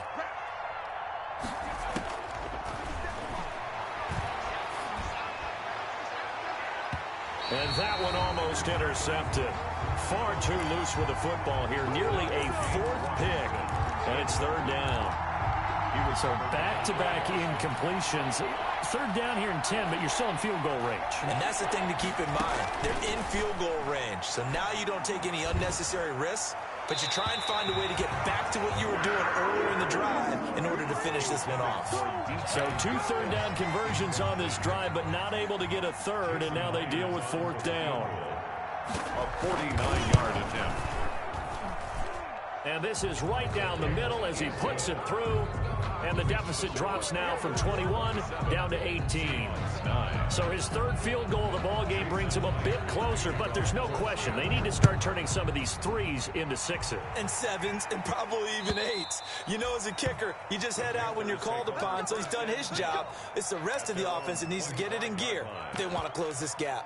And that one almost intercepted. Far too loose with the football here. Nearly a fourth pick. And it's third down. So back-to-back incompletions. Third down here in 10, but you're still in field goal range. And that's the thing to keep in mind. They're in field goal range. So now you don't take any unnecessary risks, but you try and find a way to get back to what you were doing earlier in the drive in order to finish this one off. So 2 third down conversions on this drive, but not able to get a third, and now they deal with fourth down. A 49-yard attempt. And this is right down the middle as he puts it through. And the deficit drops now from 21 down to 18. So his third field goal of the ball game brings him a bit closer, but there's no question they need to start turning some of these threes into sixes. And sevens and probably even 8s. You know, as a kicker, you just head out when you're called upon, so he's done his job. It's the rest of the offense that needs to get it in gear if they want to close this gap.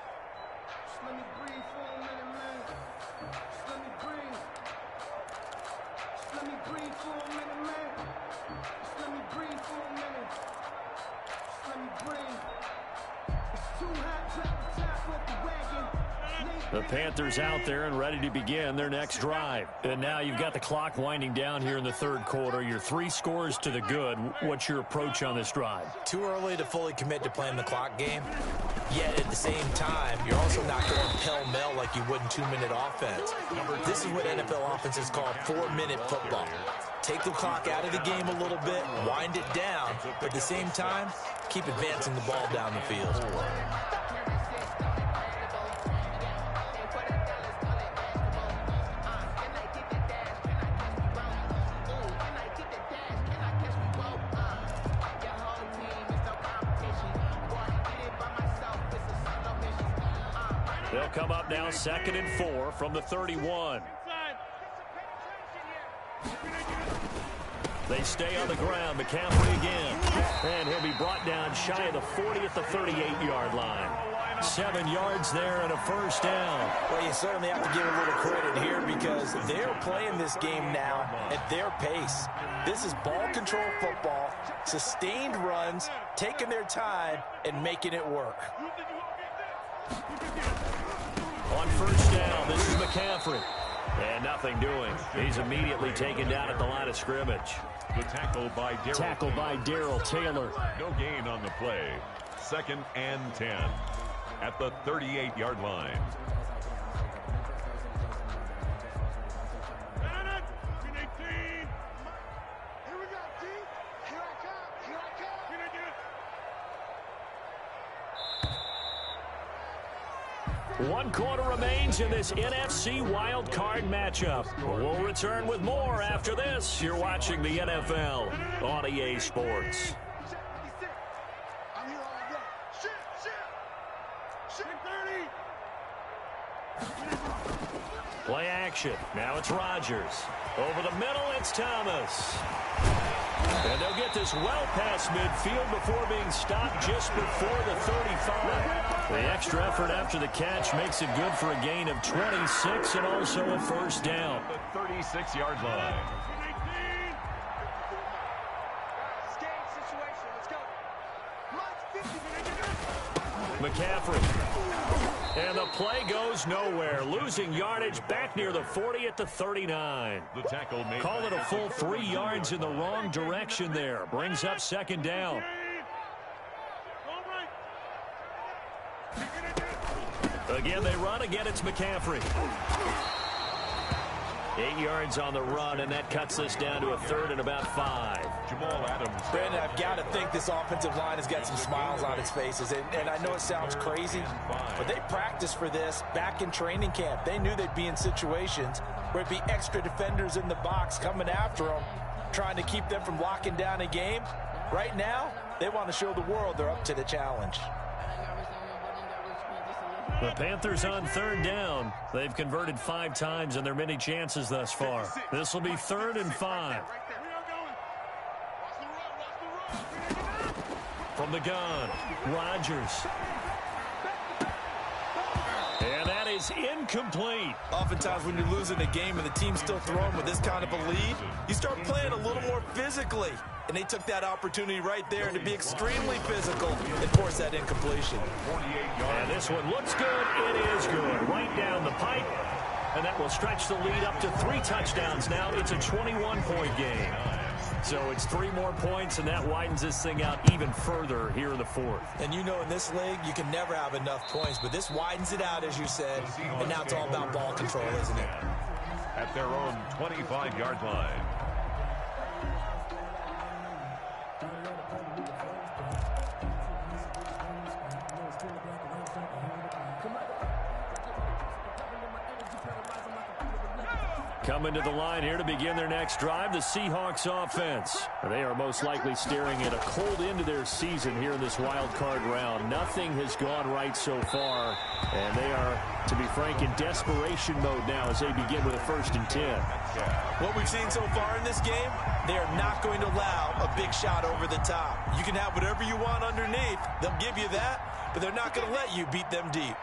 The Panthers out there and ready to begin their next drive. And now you've got the clock winding down here in the third quarter. Your 3 scores to the good. What's your approach on this drive? Too early to fully commit to playing the clock game. Yet at the same time, you're also not going pell-mell like you would in 2-minute offense. This is what NFL offenses call 4-minute football. Take the clock out of the game a little bit, wind it down, but at the same time, keep advancing the ball down the field. They'll come up now 2nd and 4 from the 31. They stay on the ground. McCaffrey again. And he'll be brought down shy of the 40 at the 38-yard line. 7 yards there and a first down. Well, you certainly have to give a little credit here because they're playing this game now at their pace. This is ball control football, sustained runs, taking their time, and making it work. On first down, this is McCaffrey. And nothing doing. He's immediately taken down at the line of scrimmage. The tackle by Darrell. Tackle by Darrell Taylor. No gain on the play. 2nd and 10 at the 38-yard line. One quarter remains in this NFC wild card matchup. We'll return with more after this. You're watching the NFL on EA Sports. Play action. Now it's Rodgers. Over the middle, it's Thomas. And they'll get this well past midfield before being stopped just before the 35. The extra effort after the catch makes it good for a gain of 26 and also a first down. The 36-yard line. McCaffrey. And the play goes nowhere. Losing yardage back near the 40 at the 39. The tackle made. Call it a full 3 yards in the wrong direction there. Brings up second down. Again, they run. Again, it's McCaffrey. 8 yards on the run, and that cuts us down to a third and about 5. Jamal Adams. Brandon, I've got to think this offensive line has got some smiles on its faces. And I know it sounds crazy, but they practiced for this back in training camp. They knew they'd be in situations where it'd be extra defenders in the box coming after them, trying to keep them from locking down a game. Right now, they want to show the world they're up to the challenge. The Panthers on third down. They've converted 5 times in their many chances thus far. This will be 3rd and 5. From the gun, Rodgers. And that is incomplete. Oftentimes when you're losing a game and the team's still throwing with this kind of a lead, you start playing a little more physically. And they took that opportunity right there to be extremely physical and force that incompletion. And this one looks good. It is good. Right down the pipe. And that will stretch the lead up to 3 touchdowns now. It's a 21-point game. So it's 3 more points, and that widens this thing out even further here in the 4th. And you know in this league, you can never have enough points, but this widens it out, as you said, and now it's all about ball control, isn't it? At their own 25-yard line. Coming to the line here to begin their next drive, the Seahawks offense. They are most likely staring at a cold end to their season here in this wild card round. Nothing has gone right so far, and they are, to be frank, in desperation mode now as they begin with a 1st and 10. What we've seen so far in this game, they are not going to allow a big shot over the top. You can have whatever you want underneath. They'll give you that, but they're not going to let you beat them deep.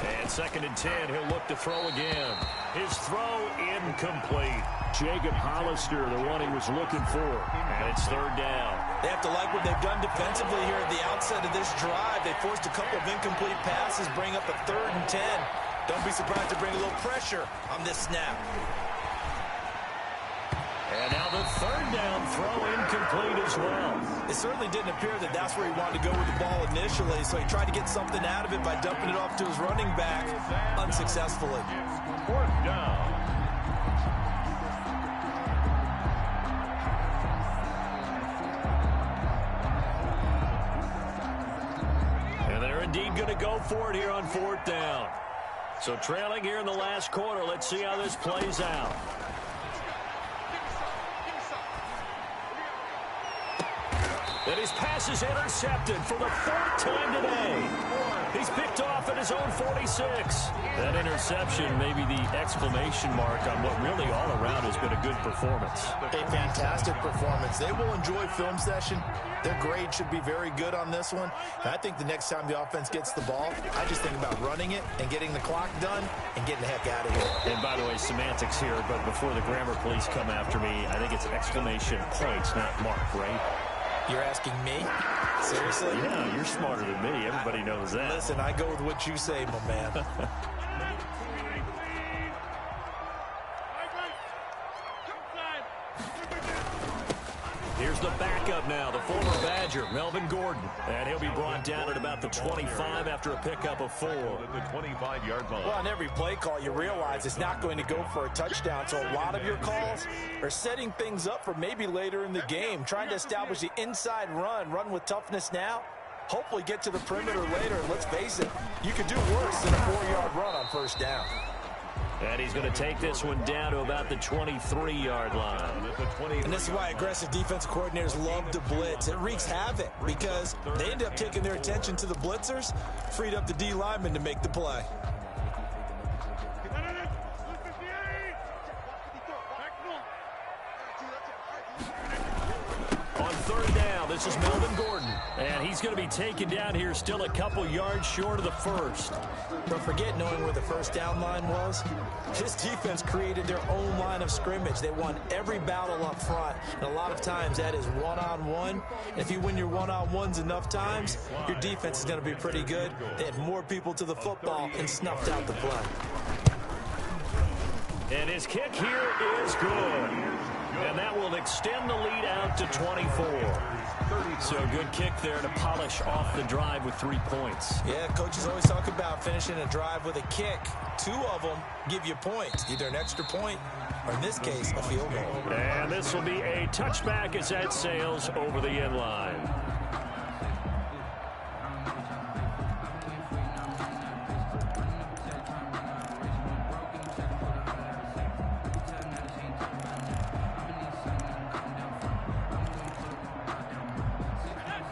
And 2nd and 10, he'll look to throw again. His throw incomplete. Jacob Hollister, the one he was looking for. And it's 3rd down. They have to like what they've done defensively here at the outset of this drive. They forced a couple of incomplete passes, bring up a 3rd and 10. Don't be surprised to bring a little pressure on this snap. And now the 3rd down throw incomplete as well. It certainly didn't appear that that's where he wanted to go with the ball initially, so he tried to get something out of it by dumping it off to his running back unsuccessfully. 4th down. And they're indeed going to go for it here on 4th down. So trailing here in the last quarter, let's see how this plays out. And his pass is intercepted for the 4th time today. He's picked off at his own 46. That interception may be the exclamation mark on what really all around has been a good performance. A fantastic performance. They will enjoy film session. Their grade should be very good on this one. And I think the next time the offense gets the ball, I just think about running it and getting the clock done and getting the heck out of here. And by the way, semantics here, but before the grammar police come after me, I think it's exclamation points, not mark, right? You're asking me? Seriously? Yeah, you're smarter than me. Everybody knows that. Listen, I go with what you say, my man. Here's the backup now, the former Badger, Melvin Gordon. And he'll be brought down at about the 25 after a pickup of 4. At the 25-yard line. Well, on every play call, you realize it's not going to go for a touchdown. So a lot of your calls are setting things up for maybe later in the game, trying to establish the inside run with toughness now, hopefully get to the perimeter later. And let's face it, you could do worse than a 4-yard run on 1st down. And he's going to take this one down to about the 23-yard line. And this is why aggressive defensive coordinators love to blitz. It wreaks havoc because they end up taking their attention to the blitzers, freed up the D lineman to make the play. On 3rd down, this is Melvin Gordon. And he's going to be taken down here still a couple yards short of the 1st. Don't forget, knowing where the 1st down line was, this defense created their own line of scrimmage. They won every battle up front, and a lot of times that is one-on-one. If you win your one-on-ones enough times, your defense is going to be pretty good. They had more people to the football and snuffed out the play. And his kick here is good. And that will extend the lead out to 24. So a good kick there to polish off the drive with 3 points. Yeah, coaches always talk about finishing a drive with a kick. 2 of them give you points, either an extra point or, in this case, a field goal. And this will be a touchback as that sails over the end line.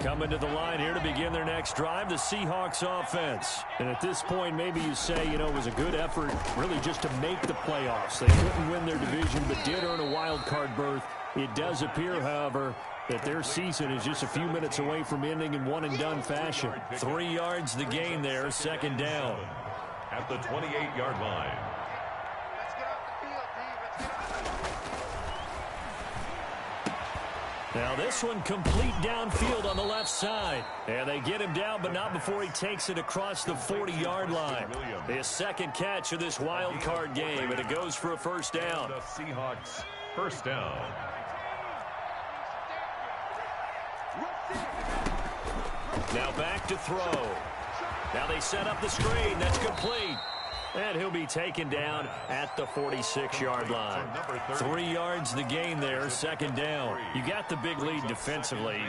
Coming to the line here to begin their next drive, the Seahawks offense. And at this point, maybe you say, you know, it was a good effort really just to make the playoffs. They couldn't win their division, but did earn a wild card berth. It does appear, however, that their season is just a few minutes away from ending in one-and-done fashion. 3 yards the gain there, second down. At the 28-yard line. Now this one complete downfield on the left side. And they get him down, but not before he takes it across the 40-yard line. His second catch of this wild card game, and it goes for a first down. The Seahawks first down. Now back to throw. Now they set up the screen. That's complete. And he'll be taken down at the 46-yard line. 3 yards the gain there, second down. You got the big lead defensively.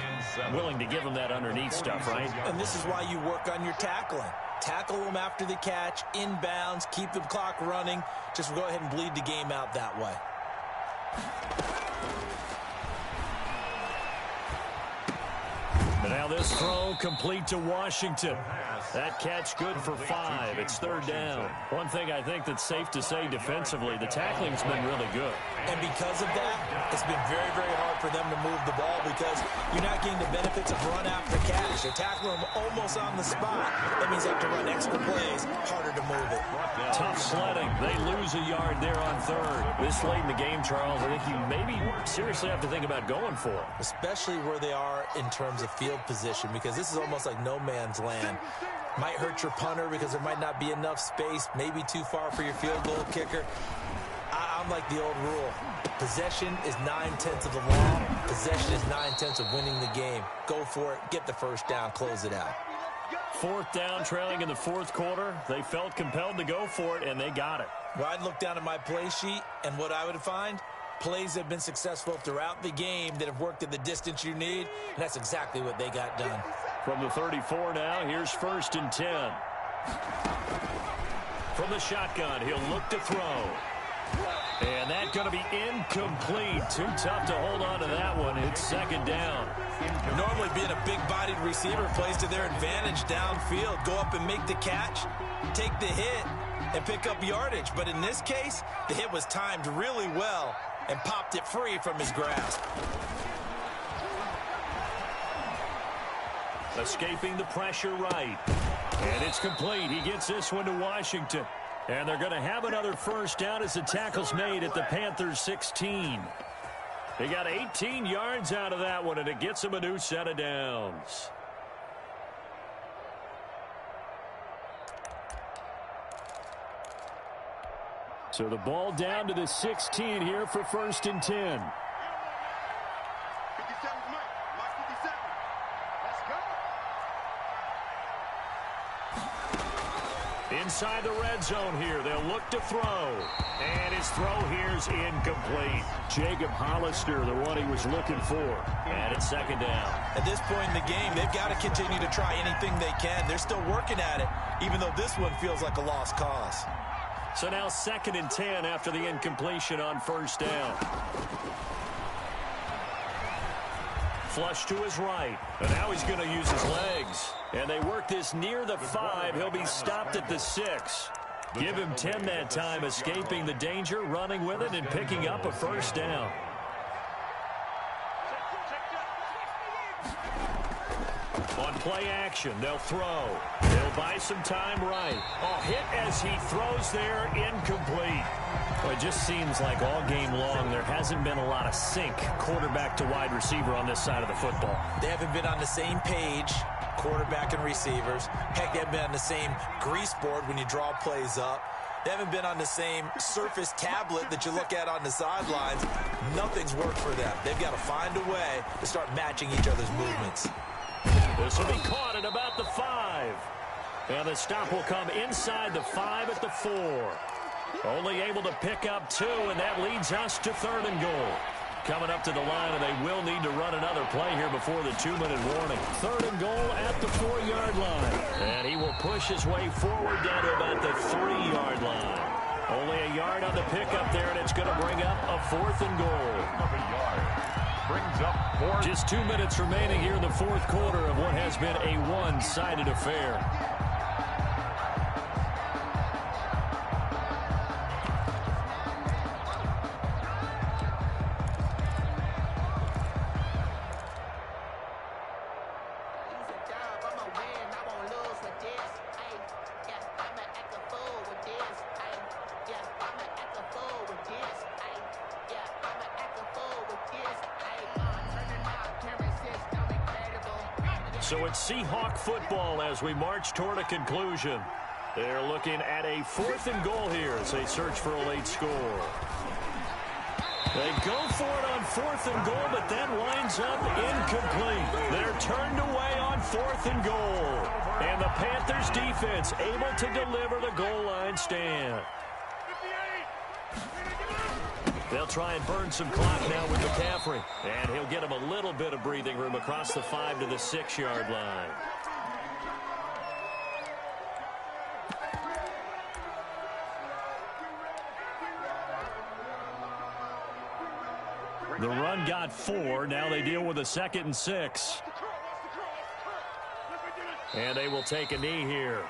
Willing to give him that underneath stuff, right? And this is why you work on your tackling. Tackle them after the catch, inbounds, keep the clock running. Just go ahead and bleed the game out that way. But now this throw complete to Washington. That catch good for 5. It's third down. One thing I think that's safe to say defensively, the tackling's been really good. And because of that, it's been very, very hard for them to move the ball because you're not getting the benefits of run after catch. They're tackling them almost on the spot. That means they have to run extra plays, harder to move it. Tough sledding. They lose a yard there on third. This late in the game, Charles, I think you maybe seriously have to think about going for it. Especially where they are in terms of field position, because this is almost like no man's land. Might hurt your punter because there might not be enough space, maybe too far for your field goal kicker. I'm like the old rule. Possession is 9/10 of the law. Possession is 9/10 of winning the game. Go for it, get the first down, close it out. Fourth down, trailing in the fourth quarter. They felt compelled to go for it, and they got it. Well, I'd look down at my play sheet, and what I would find, plays that have been successful throughout the game that have worked at the distance you need, and that's exactly what they got done. From the 34 now, here's 1st and 10. From the shotgun, he'll look to throw. And that's going to be incomplete. Too tough to hold on to that one. It's second down. Normally being a big-bodied receiver plays to their advantage downfield. Go up and make the catch, take the hit, and pick up yardage. But in this case, the hit was timed really well and popped it free from his grasp. Escaping the pressure right. And it's complete. He gets this one to Washington. And they're going to have another first down as the tackle's made at the Panthers' 16. They got 18 yards out of that one, and it gets them a new set of downs. So the ball down to the 16 here for 1st and 10. Inside the red zone here, they'll look to throw. And his throw here's incomplete. Jacob Hollister, the one he was looking for. And it's second down. At this point in the game, they've got to continue to try anything they can. They're still working at it, even though this one feels like a lost cause. So now 2nd and 10 after the incompletion on first down. Flush to his right. And now he's going to use his legs. And they work this near the 5. He'll be stopped at the 6. Give him 10 that time, escaping the danger, running with it, and picking up a first down. On play action, they'll throw. They'll buy some time right. Oh, hit as he throws there, incomplete. Well, it just seems like all game long there hasn't been a lot of sync quarterback to wide receiver on this side of the football. They haven't been on the same page, quarterback and receivers. Heck, they haven't been on the same grease board when you draw plays up. They haven't been on the same surface tablet that you look at on the sidelines. nothing's worked for them. They've got to find a way to start matching each other's movements. This will be caught at about the 5. And the stop will come inside the 5 at the 4. Only able to pick up 2, and that leads us to 3rd and goal. Coming up to the line, and they will need to run another play here before the 2-minute warning. 3rd and goal at the 4-yard line. And he will push his way forward down to about the 3-yard line. Only a yard on the pickup there, and it's going to bring up a 4th and goal. Brings up 4. Just 2 minutes remaining here in the 4th quarter of what has been a one-sided affair. So it's Seahawk football as we march toward a conclusion. They're looking at a 4th and goal here as they search for a late score. They go for it on 4th and goal, but that winds up incomplete. They're turned away on 4th and goal. And the Panthers defense able to deliver the goal line stand. They'll try and burn some clock now with McCaffrey. And he'll get him a little bit of breathing room across the 5 to the 6-yard line. The run got 4. Now they deal with a 2nd and 6. And they will take a knee here.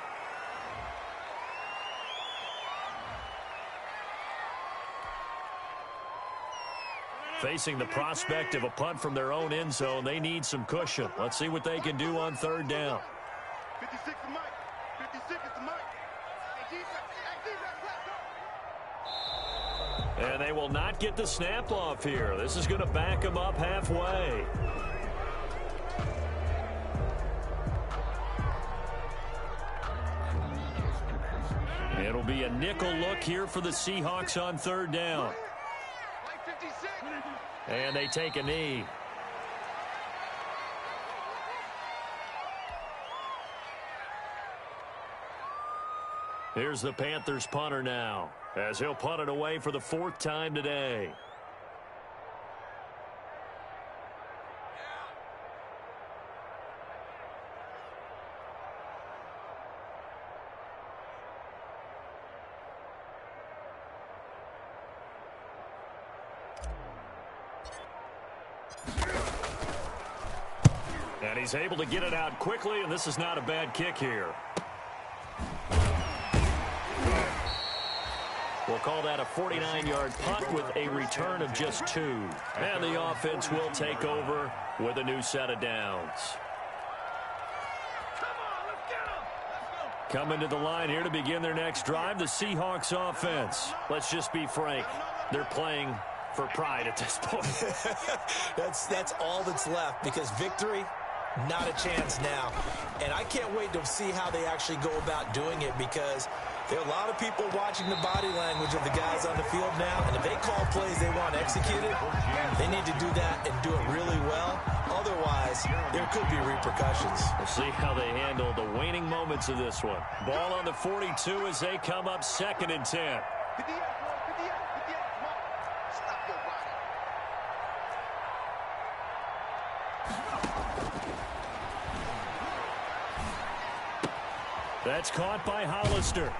Facing the prospect of a punt from their own end zone, they need some cushion. Let's see what they can do on 3rd down. 56 is Mike. 56 is Mike. And they will not get the snap off here. This is going to back them up halfway. It'll be a nickel look here for the Seahawks on 3rd down. And they take a knee. Here's the Panthers punter now, as he'll punt it away for the 4th time today. And he's able to get it out quickly, and this is not a bad kick here. We'll call that a 49-yard punt with a return of just 2. And the offense will take over with a new set of downs. Coming to the line here to begin their next drive, the Seahawks offense. Let's just be frank. They're playing for pride at this point. That's all that's left, because victory, not a chance now. And I can't wait to see how they actually go about doing it, because there are a lot of people watching the body language of the guys on the field now, and if they call plays they want executed, they need to do that and do it really well. Otherwise, there could be repercussions. We'll see how they handle the waning moments of this one. Ball on the 42 as they come up 2nd and 10. That's caught by Hollister.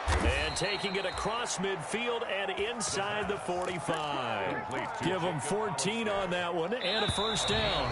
And taking it across midfield and inside the 45. Give them 14 on that one and a 1st down.